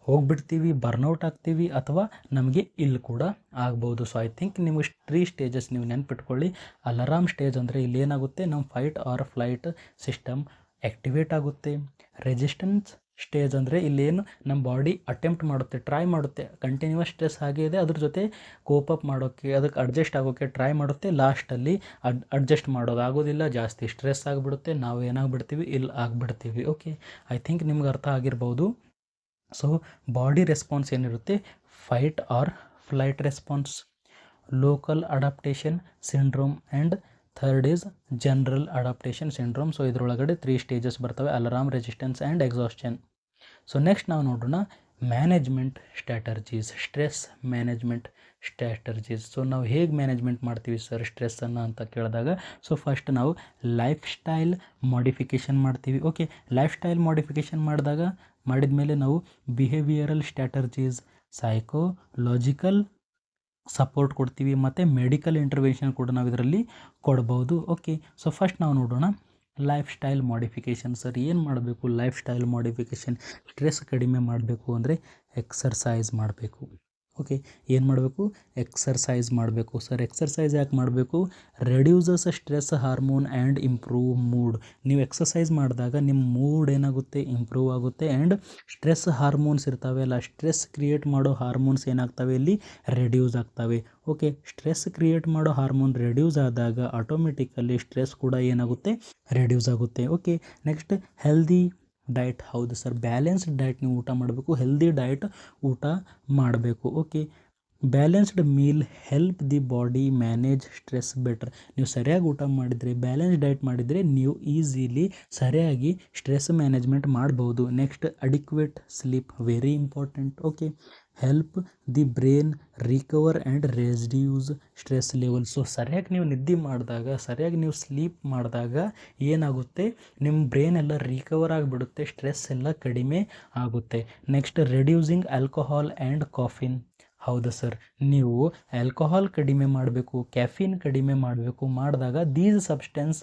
ಹೋಗ್ಬಿಡ್ತೀವಿ, ಬರ್ನ್ಔಟ್ ಆಗ್ತೀವಿ, ಅಥವಾ ನಮಗೆ ಇಲ್ಲಿ ಕೂಡ ಆಗ್ಬೋದು. ಸೊ ಐ ಥಿಂಕ್ ನಿಮಗೆ 3 ಸ್ಟೇಜಸ್ ನೀವು ನೆನ್ಪಿಟ್ಕೊಳ್ಳಿ. ಅಲಾರಾಮ್ ಸ್ಟೇಜ್ ಅಂದರೆ ಇಲ್ಲಿ ಏನಾಗುತ್ತೆ? ನಮ್ಮ fight or flight system activate ಆಗುತ್ತೆ. ರೆಸಿಸ್ಟೆನ್ಸ್ ಸ್ಟೇಜ್ ಅಂದರೆ ಇಲ್ಲೇನು ನಮ್ಮ ಬಾಡಿ ಅಟೆಂಪ್ಟ್ ಮಾಡುತ್ತೆ, ಟ್ರೈ ಮಾಡುತ್ತೆ, ಕಂಟಿನ್ಯೂಸ್ ಸ್ಟ್ರೆಸ್ ಹಾಗೆ ಇದೆ, ಅದ್ರ ಜೊತೆ ಕೋಪ್ ಅಪ್ ಮಾಡೋಕ್ಕೆ, ಅದಕ್ಕೆ ಅಡ್ಜಸ್ಟ್ ಆಗೋಕ್ಕೆ ಟ್ರೈ ಮಾಡುತ್ತೆ. ಲಾಸ್ಟಲ್ಲಿ ಅಡ್ಜಸ್ಟ್ ಮಾಡೋದಾಗೋದಿಲ್ಲ, ಜಾಸ್ತಿ ಸ್ಟ್ರೆಸ್ ಆಗಿಬಿಡುತ್ತೆ, ನಾವು ಏನಾಗ್ಬಿಡ್ತೀವಿ? ಇಲ್ಲಿ ಆಗಿಬಿಡ್ತೀವಿ. ಓಕೆ, ಐ ಥಿಂಕ್ ನಿಮ್ಗೆ ಅರ್ಥ ಆಗಿರ್ಬೋದು. ಸೊ ಬಾಡಿ ರೆಸ್ಪಾನ್ಸ್ ಏನಿರುತ್ತೆ? Fight or flight response, local adaptation syndrome and third is general adaptation syndrome. So ಇದರೊಳಗಡೆ 3 ಸ್ಟೇಜಸ್ ಬರ್ತವೆ: alarm, resistance and exhaustion. So next ನಾವು ನೋಡೋಣ management strategies, stress management strategies. So ನಾವು ಹೇಗೆ ಮ್ಯಾನೇಜ್ಮೆಂಟ್ ಮಾಡ್ತೀವಿ sir ಸ್ಟ್ರೆಸ್ಸನ್ನು ಅಂತ ಕೇಳಿದಾಗ, ಸೊ ಫಸ್ಟ್ ನಾವು ಲೈಫ್ ಸ್ಟೈಲ್ ಮಾಡಿಫಿಕೇಷನ್ ಮಾಡ್ತೀವಿ. ಓಕೆ, ಲೈಫ್ ಸ್ಟೈಲ್ ಮಾಡಿಫಿಕೇಷನ್ ಮಾಡಿದ ಮೇಲೆ ನಾವು ಬಿಹೇವಿಯರಲ್ ಸ್ಟ್ರಾಟರ್ಜೀಸ್, ಸೈಕೋಲಾಜಿಕಲ್ ಸಪೋರ್ಟ್ ಕೊಡ್ತೀವಿ, ಮತ್ತು ಮೆಡಿಕಲ್ ಇಂಟರ್ವೆನ್ಷನ್ ಕೂಡ ನಾವು ಇದರಲ್ಲಿ ಕೊಡ್ಬೋದು. ಓಕೆ, ಸೊ ಫಸ್ಟ್ ನಾವು ನೋಡೋಣ ಲೈಫ್ ಸ್ಟೈಲ್ ಮಾಡಿಫಿಕೇಷನ್. ಸರ್ ಏನು ಮಾಡಬೇಕು? ಲೈಫ್ ಸ್ಟೈಲ್ ಮಾಡಿಫಿಕೇಷನ್, ಸ್ಟ್ರೆಸ್ ಕಡಿಮೆ ಮಾಡಬೇಕು ಅಂದರೆ ಎಕ್ಸರ್ಸೈಸ್ ಮಾಡಬೇಕು. ಓಕೆ, ಏನು ಮಾಡಬೇಕು? ಎಕ್ಸರ್ಸೈಸ್ ಮಾಡಬೇಕು. ಸರ್ ಎಕ್ಸರ್ಸೈಸ್ ಯಾಕೆ ಮಾಡಬೇಕು? Reduces stress hormone and improve mood. ನೀವು ಎಕ್ಸರ್ಸೈಸ್ ಮಾಡಿದಾಗ ನಿಮ್ಮ ಮೂಡ್ ಏನಾಗುತ್ತೆ? ಇಂಪ್ರೂವ್ ಆಗುತ್ತೆ. ಆ್ಯಂಡ್ ಸ್ಟ್ರೆಸ್ ಹಾರ್ಮೋನ್ಸ್ ಇರ್ತವೆ ಅಲ್ಲ, ಸ್ಟ್ರೆಸ್ ಕ್ರಿಯೇಟ್ ಮಾಡೋ ಹಾರ್ಮೋನ್ಸ್ ಏನಾಗ್ತವೆ? ಇಲ್ಲಿ ರೆಡ್ಯೂಸ್ ಆಗ್ತವೆ. ಓಕೆ, ಸ್ಟ್ರೆಸ್ ಕ್ರಿಯೇಟ್ ಮಾಡೋ ಹಾರ್ಮೋನ್ ರೆಡ್ಯೂಸ್ ಆದಾಗ ಆಟೋಮೆಟಿಕಲ್ಲಿ ಸ್ಟ್ರೆಸ್ ಕೂಡ ಏನಾಗುತ್ತೆ? ರೆಡ್ಯೂಸ್ ಆಗುತ್ತೆ. Okay, next healthy diet. ಹೌದು ಸರ್, ಬ್ಯಾಲೆನ್ಸ್ಡ್ ಡಯಟ್ ನೀವು ಊಟ ಮಾಡಬೇಕು, ಹೆಲ್ದಿ ಡಯಟ್ ಊಟ ಮಾಡಬೇಕು. Okay, balanced meal help the body manage stress better. ನೀವು ಸರಿಯಾಗಿ ಊಟ ಮಾಡಿದರೆ, ಬ್ಯಾಲೆನ್ಸ್ ಡಯಟ್ ಮಾಡಿದರೆ ನೀವು ಈಸಿಲಿ ಸರಿಯಾಗಿ ಸ್ಟ್ರೆಸ್ ಮ್ಯಾನೇಜ್ಮೆಂಟ್ ಮಾಡ್ಬೋದು. Next adequate sleep, very important. Okay, help the brain recover and reduce stress level. So ಸರಿಯಾಗಿ ನೀವು ನಿದ್ದೆ ಮಾಡಿದಾಗ, ಸರಿಯಾಗಿ ನೀವು ಸ್ಲೀಪ್ ಮಾಡಿದಾಗ ಏನಾಗುತ್ತೆ? ನಿಮ್ಮ ಬ್ರೈನ್ ಎಲ್ಲ ರಿಕವರ್ ಆಗಿಬಿಡುತ್ತೆ, ಸ್ಟ್ರೆಸ್ ಎಲ್ಲ ಕಡಿಮೆ ಆಗುತ್ತೆ. Next reducing alcohol and coffin. ಹೌದು ಸರ್, ನೀವು ಆಲ್ಕೋಹಾಲ್ ಕಡಿಮೆ ಮಾಡಬೇಕು, ಕ್ಯಾಫಿನ್ ಕಡಿಮೆ ಮಾಡಬೇಕು. ಮಾಡಿದಾಗ these substance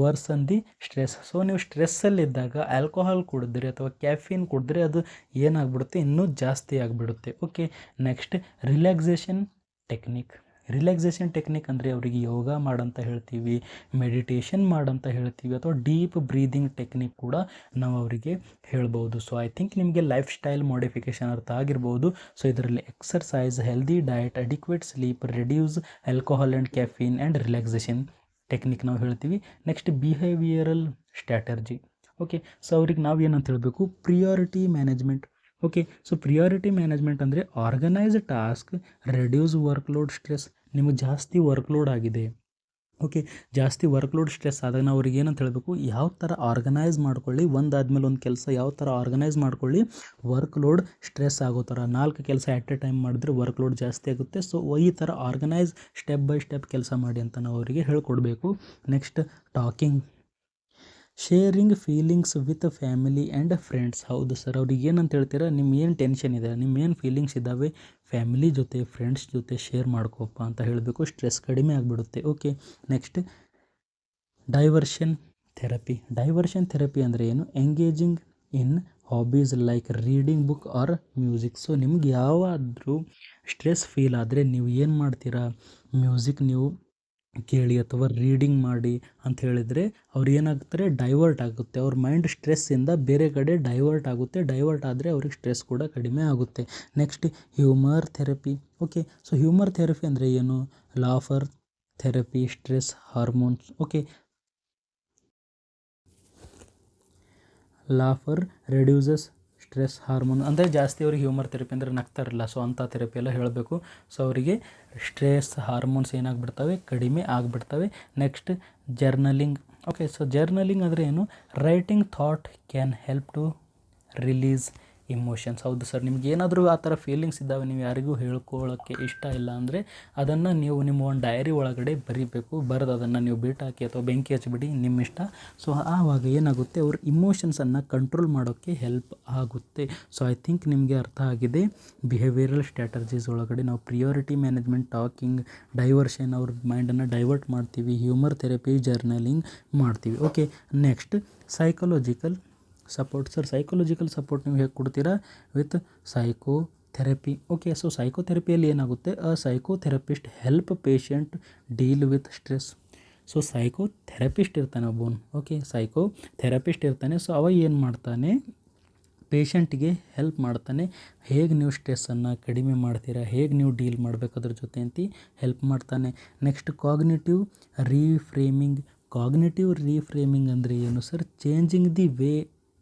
version the stress. So ನೀವು ಸ್ಟ್ರೆಸ್ಸಲ್ಲಿದ್ದಾಗ ಆಲ್ಕೋಹಾಲ್ ಕುಡಿದ್ರೆ ಅಥವಾ ಕ್ಯಾಫಿನ್ ಕುಡಿದ್ರೆ ಅದು ಏನಾಗ್ಬಿಡುತ್ತೆ? ಇನ್ನೂ ಜಾಸ್ತಿ ಆಗಿಬಿಡುತ್ತೆ. Okay, next relaxation technique. Relaxation technique ಅಂದರೆ ಅವರಿಗೆ ಯೋಗ ಮಾಡಂತ ಹೇಳ್ತೀವಿ, ಮೆಡಿಟೇಷನ್ ಮಾಡಂತ ಹೇಳ್ತೀವಿ, ಅಥವಾ ಡೀಪ್ ಬ್ರೀದಿಂಗ್ ಟೆಕ್ನಿಕ್ ಕೂಡ ನಾವು ಅವರಿಗೆ ಹೇಳ್ಬೋದು. ಸೊ ಐ ಥಿಂಕ್ ನಿಮಗೆ ಲೈಫ್ ಸ್ಟೈಲ್ ಮಾಡಿಫಿಕೇಷನ್ ಅರ್ಥ ಆಗಿರ್ಬೋದು. ಸೊ ಇದರಲ್ಲಿ exercise, healthy diet, adequate sleep, reduce alcohol and caffeine and relaxation technique ನಾವು ಹೇಳ್ತೀವಿ. Next behavioural strategy. Okay, so ಅವ್ರಿಗೆ ನಾವು ಏನಂತ ಹೇಳಬೇಕು? Priority management. Okay, so priority management ಅಂದರೆ organise task, reduce workload stress. ನಿಮಗೆ ಜಾಸ್ತಿ ವರ್ಕ್ಲೋಡ್ ಆಗಿದೆ, ಓಕೆ, ಜಾಸ್ತಿ ವರ್ಕ್ಲೋಡ್ ಸ್ಟ್ರೆಸ್ ಆದಾಗ ನಾವು ಅವ್ರಿಗೆ ಏನಂತ ಹೇಳಬೇಕು, ಯಾವ ಥರ ಆರ್ಗನೈಸ್ ಮಾಡ್ಕೊಳ್ಳಿ, ಒಂದಾದ್ಮೇಲೆ ಒಂದು ಕೆಲಸ ಯಾವ ಥರ ಆರ್ಗನೈಸ್ ಮಾಡ್ಕೊಳ್ಳಿ, ವರ್ಕ್ಲೋಡ್ ಸ್ಟ್ರೆಸ್ ಆಗೋ ಥರ 4 ಕೆಲಸ ಎಟ್ ಎ ಟೈಮ್ ಮಾಡಿದ್ರೆ ವರ್ಕ್ಲೋಡ್ ಜಾಸ್ತಿ ಆಗುತ್ತೆ. ಸೊ ಈ ಥರ ಆರ್ಗನೈಸ್ ಸ್ಟೆಪ್ ಬೈ ಸ್ಟೆಪ್ ಕೆಲಸ ಮಾಡಿ ಅಂತ ನಾವು ಅವರಿಗೆ ಹೇಳ್ಕೊಡ್ಬೇಕು. Next talking, sharing feelings with family and friends. ಹೌದು ಸರ್, ಅವ್ರಿಗೆ ಏನಂತ ಹೇಳ್ತೀರಾ, ನಿಮ್ಮ ಏನು ಟೆನ್ಷನ್ ಇದೆ, ನಿಮ್ಮ ಏನು ಫೀಲಿಂಗ್ಸ್ ಇದ್ದಾವೆ, ಫ್ಯಾಮಿಲಿ ಜೊತೆ ಫ್ರೆಂಡ್ಸ್ ಜೊತೆ ಶೇರ್ ಮಾಡ್ಕೋಪ್ಪ ಅಂತ ಹೇಳಬೇಕು. ಸ್ಟ್ರೆಸ್ ಕಡಿಮೆ ಆಗಿಬಿಡುತ್ತೆ. Okay, next diversion therapy. Diversion therapy ಅಂದರೆ ಏನು, engaging in hobbies like reading book or music. So ನಿಮ್ಗೆ ಯಾವಾದರೂ ಸ್ಟ್ರೆಸ್ ಫೀಲ್ ಆದರೆ ನೀವು ಏನು ಮಾಡ್ತೀರಾ, ಮ್ಯೂಸಿಕ್ ನೀವು ಕೇಳಿ ಅಥವಾ ರೀಡಿಂಗ್ ಮಾಡಿ ಅಂತ ಹೇಳಿದರೆ ಅವ್ರು ಏನಾಗ್ತಾರೆ, ಡೈವರ್ಟ್ ಆಗುತ್ತೆ. ಅವ್ರ ಮೈಂಡ್ ಸ್ಟ್ರೆಸ್ಸಿಂದ ಬೇರೆ ಕಡೆ ಡೈವರ್ಟ್ ಆಗುತ್ತೆ. ಡೈವರ್ಟ್ ಆದರೆ ಅವ್ರಿಗೆ ಸ್ಟ್ರೆಸ್ ಕೂಡ ಕಡಿಮೆ ಆಗುತ್ತೆ. Next humour therapy. Okay, so humour therapy ಅಂದರೆ ಏನು, laughter therapy, stress hormones. Okay, laughter reduces stress hormone ಅಂದರೆ ಜಾಸ್ತಿ ಅವ್ರಿಗೆ ಹ್ಯೂಮರ್ ಥೆರಪಿ ಅಂದರೆ ನಗ್ತಾರಲ್ಲ, ಸೊ ಅಂಥ ಥೆರಪಿ ಎಲ್ಲ ಹೇಳಬೇಕು. ಸೊ ಅವರಿಗೆ ಸ್ಟ್ರೆಸ್ ಹಾರ್ಮೋನ್ಸ್ ಏನಾಗ್ಬಿಡ್ತವೆ, ಕಡಿಮೆ ಆಗಿಬಿಡ್ತವೆ. Next journaling. Okay, so journaling ಅಂದರೆ ಏನು, writing thought can help to release emotions. ಹೌದು ಸರ್, ನಿಮ್ಗೆ ಏನಾದರೂ ಆ ಥರ ಫೀಲಿಂಗ್ಸ್ ಇದ್ದಾವೆ, ನೀವು ಯಾರಿಗೂ ಹೇಳ್ಕೊಳ್ಳೋಕ್ಕೆ ಇಷ್ಟ ಇಲ್ಲ ಅಂದರೆ ಅದನ್ನು ನೀವು ನಿಮ್ಮ ಒಂದು ಡೈರಿ ಒಳಗಡೆ ಬರೀಬೇಕು. ಬರೆದು ಅದನ್ನು ನೀವು ಬಿಟ್ಟಾಕಿ ಅಥವಾ ಬೆಂಕಿ ಹಚ್ಚಿಬಿಡಿ, ನಿಮ್ಮ ಇಷ್ಟ. ಸೊ ಆವಾಗ ಏನಾಗುತ್ತೆ, ಅವ್ರ ಇಮೋಷನ್ಸನ್ನು ಕಂಟ್ರೋಲ್ ಮಾಡೋಕ್ಕೆ ಹೆಲ್ಪ್ ಆಗುತ್ತೆ. ಸೊ ಐ ಥಿಂಕ್ ನಿಮಗೆ ಅರ್ಥ ಆಗಿದೆ. ಬಿಹೇವಿಯರಲ್ ಸ್ಟ್ರಾಟಜೀಸ್ ಒಳಗಡೆ ನಾವು ಪ್ರಿಯಾರಿಟಿ ಮ್ಯಾನೇಜ್ಮೆಂಟ್, ಟಾಕಿಂಗ್, ಡೈವರ್ಷನ್, ಅವ್ರ ಮೈಂಡನ್ನು ಡೈವರ್ಟ್ ಮಾಡ್ತೀವಿ, ಹ್ಯೂಮರ್ ಥೆರಪಿ, ಜರ್ನಲಿಂಗ್ ಮಾಡ್ತೀವಿ. Okay, next psychological support. Sir psychological support ನೀವು ಹೇಗೆ ಕೊಡ್ತೀರಾ, with psychotherapy. Okay, so ಸೈಕೋಥೆರಪಿಯಲ್ಲಿ ಏನಾಗುತ್ತೆ, psychotherapist help patient deal with stress. So psychotherapist ಇರ್ತಾನೆ ಒಬ್ಬನು. ಓಕೆ, ಸೈಕೋಥೆರಪಿಸ್ಟ್ ಇರ್ತಾನೆ. ಸೊ ಅವ ಏನು ಮಾಡ್ತಾನೆ, ಪೇಷಂಟಿಗೆ ಹೆಲ್ಪ್ ಮಾಡ್ತಾನೆ. ಹೇಗೆ ನೀವು ಸ್ಟ್ರೆಸ್ಸನ್ನು ಕಡಿಮೆ ಮಾಡ್ತೀರಾ, ಹೇಗೆ ನೀವು ಡೀಲ್ ಮಾಡಬೇಕು ಅದ್ರ ಜೊತೆ ಅಂತ ಹೆಲ್ಪ್ ಮಾಡ್ತಾನೆ. Next cognitive reframing. Cognitive reframing ಅಂದರೆ ಏನು sir, changing the way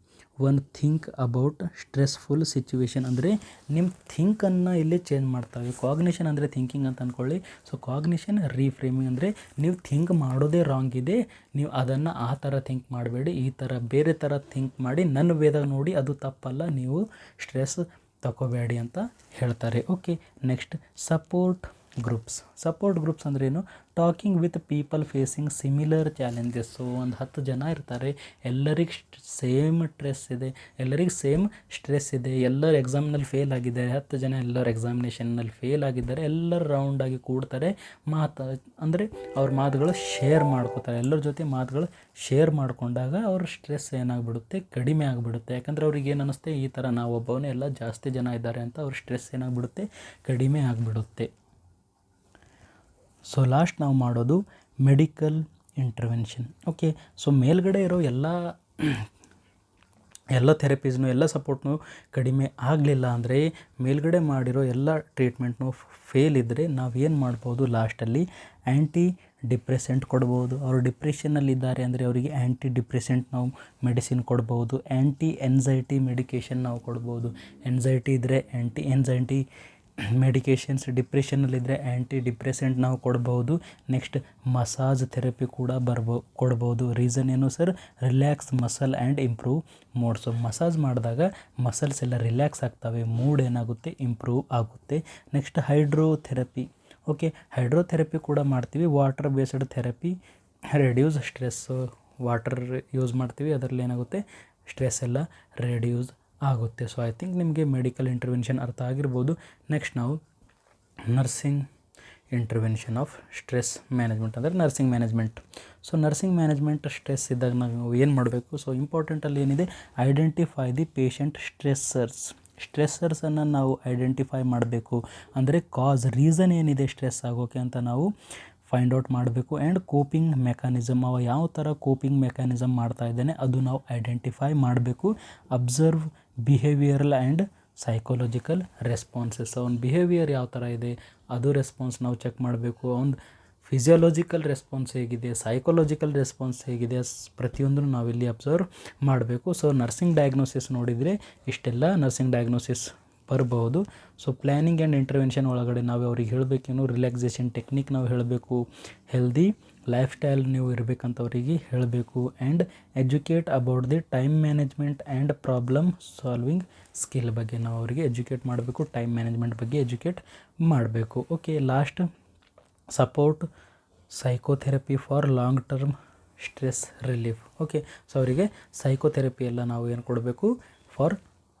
one think about stressful situation. ಅಂದರೆ ನಿಮ್ಮ ಥಿಂಕನ್ನು ಇಲ್ಲಿ ಚೇಂಜ್ ಮಾಡ್ತಾವೆ. ಕಾಗ್ನಿಷನ್ ಅಂದರೆ ಥಿಂಕಿಂಗ್ ಅಂತ ಅಂದ್ಕೊಳ್ಳಿ. ಸೊ ಕಾಗ್ನಿಷನ್ ರೀಫ್ರೇಮಿಂಗ್ ಅಂದರೆ ನೀವು ಥಿಂಕ್ ಮಾಡೋದೇ ರಾಂಗ್ ಇದೆ, ನೀವು ಅದನ್ನು ಆ ಥರ ಥಿಂಕ್ ಮಾಡಬೇಡಿ, ಈ ಥರ ಬೇರೆ ಥರ ಥಿಂಕ್ ಮಾಡಿ ನನ್ನ ವೇದಾಗ ನೋಡಿ, ಅದು ತಪ್ಪಲ್ಲ, ನೀವು ಸ್ಟ್ರೆಸ್ ತಗೋಬೇಡಿ ಅಂತ ಹೇಳ್ತಾರೆ. ಓಕೆ, ನೆಕ್ಸ್ಟ್ ಸಪೋರ್ಟ್ ಗ್ರೂಪ್ಸ್ ಅಂದರೆ ಏನು, talking with people facing similar challenges. So ಒಂದು 10 ಜನ ಇರ್ತಾರೆ, ಎಲ್ಲರಿಗೆ ಸೇಮ್ ಸ್ಟ್ರೆಸ್ ಇದೆ, ಎಲ್ಲರೂ ಎಕ್ಸಾಮ್ನಲ್ಲಿ ಫೇಲ್ ಆಗಿದ್ದಾರೆ, 10 ಜನ ಎಲ್ಲರೂ ಎಕ್ಸಾಮಿನೇಷನ್ನಲ್ಲಿ ಫೇಲ್ ಆಗಿದ್ದಾರೆ, ಎಲ್ಲರೂ ರೌಂಡಾಗಿ ಕೂಡ್ತಾರೆ, ಅಂದರೆ ಅವ್ರ ಮಾತುಗಳು ಶೇರ್ ಮಾಡ್ಕೋತಾರೆ. ಎಲ್ಲರ ಜೊತೆ ಮಾತುಗಳು ಶೇರ್ ಮಾಡಿಕೊಂಡಾಗ ಅವ್ರ ಸ್ಟ್ರೆಸ್ ಏನಾಗ್ಬಿಡುತ್ತೆ, ಕಡಿಮೆ ಆಗಿಬಿಡುತ್ತೆ. ಯಾಕಂದರೆ ಅವ್ರಿಗೆ ಏನು ಅನ್ನಿಸುತ್ತೆ, ಈ ಥರ ನಾವೊಬ್ಬವನೇ ಎಲ್ಲ ಜಾಸ್ತಿ ಜನ ಇದ್ದಾರೆ ಅಂತ ಅವ್ರ ಸ್ಟ್ರೆಸ್ ಏನಾಗ್ಬಿಡುತ್ತೆ, ಕಡಿಮೆ ಆಗಿಬಿಡುತ್ತೆ. ಸೊ ಲಾಸ್ಟ್ ನಾವು ಮಾಡೋದು ಮೆಡಿಕಲ್ ಇಂಟರ್ವೆನ್ಷನ್. ಓಕೆ, ಸೊ ಮೇಲ್ಗಡೆ ಇರೋ ಎಲ್ಲ ಥೆರಪೀಸ್ನು, ಎಲ್ಲ ಸಪೋರ್ಟ್ನು ಕಡಿಮೆ ಆಗಲಿಲ್ಲ ಅಂದರೆ, ಮೇಲ್ಗಡೆ ಮಾಡಿರೋ ಎಲ್ಲ ಟ್ರೀಟ್ಮೆಂಟ್ನು ಫೇಲ್ ಇದ್ದರೆ ನಾವೇನು ಮಾಡ್ಬೋದು, ಲಾಸ್ಟಲ್ಲಿ ಆ್ಯಂಟಿ ಡಿಪ್ರೆಸೆಂಟ್ ಕೊಡ್ಬೋದು. ಅವರು ಡಿಪ್ರೆಷನ್ನಲ್ಲಿದ್ದಾರೆ ಅಂದರೆ ಅವರಿಗೆ ಆ್ಯಂಟಿ ಡಿಪ್ರೆಸೆಂಟ್ ನಾವು ಮೆಡಿಸಿನ್ ಕೊಡ್ಬೋದು. ಆ್ಯಂಟಿ ಎನ್ಸೈಟಿ ಮೆಡಿಕೇಷನ್ ನಾವು ಕೊಡ್ಬೋದು. ಎನ್ಸೈಟಿ ಇದ್ದರೆ ಆ್ಯಂಟಿ ಎನ್ಸೈಟಿ ಮೆಡಿಕೇಷನ್ಸ್, ಡಿಪ್ರೆಷನ್ನಲ್ಲಿದ್ದರೆ ಆ್ಯಂಟಿ ಡಿಪ್ರೆಸೆಂಟ್ ನಾವು ಕೊಡ್ಬೋದು. ನೆಕ್ಸ್ಟ್ ಮಸಾಜ್ ಥೆರಪಿ ಕೂಡ ಕೊಡ್ಬೋದು. ರೀಸನ್ ಏನು sir, relax muscle and improve mood. So massage ಮಾಡಿದಾಗ ಮಸಲ್ಸ್ ಎಲ್ಲ ರಿಲ್ಯಾಕ್ಸ್ ಆಗ್ತವೆ, ಮೂಡ್ ಏನಾಗುತ್ತೆ, ಇಂಪ್ರೂವ್ ಆಗುತ್ತೆ. Next hydrotherapy. ಓಕೆ, ಹೈಡ್ರೋಥೆರಪಿ ಕೂಡ ಮಾಡ್ತೀವಿ. Water based therapy reduce stress. Water use ಮಾಡ್ತೀವಿ, ಅದರಲ್ಲಿ ಏನಾಗುತ್ತೆ, ಸ್ಟ್ರೆಸ್ ಎಲ್ಲ ರೆಡ್ಯೂಸ್ ಆಗುತ್ತೆ. ಸೊ ಐ ಥಿಂಕ್ ನಿಮಗೆ ಮೆಡಿಕಲ್ ಇಂಟರ್ವೆನ್ಷನ್ ಅರ್ಥ ಆಗಿರ್ಬೋದು. ನೆಕ್ಸ್ಟ್ ನಾವು nursing intervention of stress management ಅಂದರೆ nursing management. So nursing management stress ಇದ್ದಾಗ ನಾವು ಏನು ಮಾಡಬೇಕು, ಸೊ ಇಂಪಾರ್ಟೆಂಟಲ್ಲಿ ಏನಿದೆ, ಐಡೆಂಟಿಫೈ ದಿ ಪೇಷಂಟ್ ಸ್ಟ್ರೆಸ್ಸರ್ಸನ್ನು ನಾವು ಐಡೆಂಟಿಫೈ ಮಾಡಬೇಕು. ಅಂದರೆ ರೀಸನ್ ಏನಿದೆ ಸ್ಟ್ರೆಸ್ ಆಗೋಕ್ಕೆ ಅಂತ ನಾವು ಫೈಂಡ್ ಔಟ್ ಮಾಡಬೇಕು. ಆ್ಯಂಡ್ ಕೋಪಿಂಗ್ ಮೆಕ್ಯಾನಿಸಮ್, ಅವ ಯಾವ ಥರ ಕೋಪಿಂಗ್ ಮೆಕ್ಯಾನಿಸಮ್ ಮಾಡ್ತಾ ಇದ್ದಾನೆ ಅದು ನಾವು ಐಡೆಂಟಿಫೈ ಮಾಡಬೇಕು. Observe behavioural and psychological responses. ಅವ್ನ ಬಿಹೇವಿಯರ್ ಯಾವ ಥರ ಇದೆ ಅದು ರೆಸ್ಪಾನ್ಸ್ ನಾವು ಚೆಕ್ ಮಾಡಬೇಕು. ಅವ್ನ ಫಿಸಿಯಾಲಜಿಕಲ್ ರೆಸ್ಪಾನ್ಸ್ ಹೇಗಿದೆ, ಸೈಕಾಲಜಿಕಲ್ ರೆಸ್ಪಾನ್ಸ್ ಹೇಗಿದೆ, ಪ್ರತಿಯೊಂದನ್ನು ನಾವಿಲ್ಲಿ ಅಬ್ಸರ್ವ್ ಮಾಡಬೇಕು. ಸೊ ನರ್ಸಿಂಗ್ ಡಯಾಗ್ನೋಸಿಸ್ ನೋಡಿದರೆ ಇಷ್ಟೆಲ್ಲ ನರ್ಸಿಂಗ್ ಡಯಾಗ್ನೋಸಿಸ್ ಬರಬಹುದು. ಸೊ ಪ್ಲ್ಯಾನಿಂಗ್ ಆ್ಯಂಡ್ ಇಂಟರ್ವೆನ್ಷನ್ ಒಳಗಡೆ ನಾವು ಅವ್ರಿಗೆ ಹೇಳಬೇಕೇನು, ರಿಲ್ಯಾಕ್ಸೇಷನ್ ಟೆಕ್ನಿಕ್ ನಾವು ಹೇಳಬೇಕು, ಹೆಲ್ದಿ ಲೈಫ್ ಸ್ಟೈಲ್ ನೀವು ಇರಬೇಕಂತ ಅವರಿಗೆ ಹೇಳಬೇಕು, and educate about the time management and problem solving skill ಬಗ್ಗೆ ನಾವು ಅವರಿಗೆ ಎಜುಕೇಟ್ ಮಾಡಬೇಕು, ಟೈಮ್ ಮ್ಯಾನೇಜ್ಮೆಂಟ್ ಬಗ್ಗೆ ಎಜುಕೇಟ್ ಮಾಡಬೇಕು. Okay, last support psychotherapy for long term stress relief. Okay, so ಅವರಿಗೆ ಸೈಕೋಥೆರಪಿ ಎಲ್ಲ ನಾವು ಏನು ಕೊಡಬೇಕು, for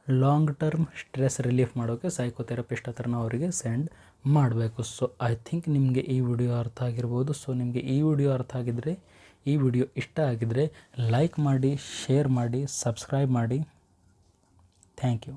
long term stress relief ಮಾಡೋಕ್ಕೆ ಸೈಕೋಥೆರಪಿಸ್ಟ್ ಹತ್ರ ನಾವು ಅವರಿಗೆ ಸೆಂಡ್ ಮಾಡಬೇಕು. ಸೊ ಐ ಥಿಂಕ್ ನಿಮಗೆ ಈ ವಿಡಿಯೋ ಅರ್ಥ ಆಗಿರ್ಬೋದು. ಸೊ ನಿಮಗೆ ಈ ವಿಡಿಯೋ ಅರ್ಥ ಆಗಿದ್ದರೆ, ಈ ವಿಡಿಯೋ ಇಷ್ಟ ಆಗಿದ್ದರೆ ಲೈಕ್ ಮಾಡಿ, ಶೇರ್ ಮಾಡಿ, ಸಬ್ಸ್ಕ್ರೈಬ್ ಮಾಡಿ. Thank you.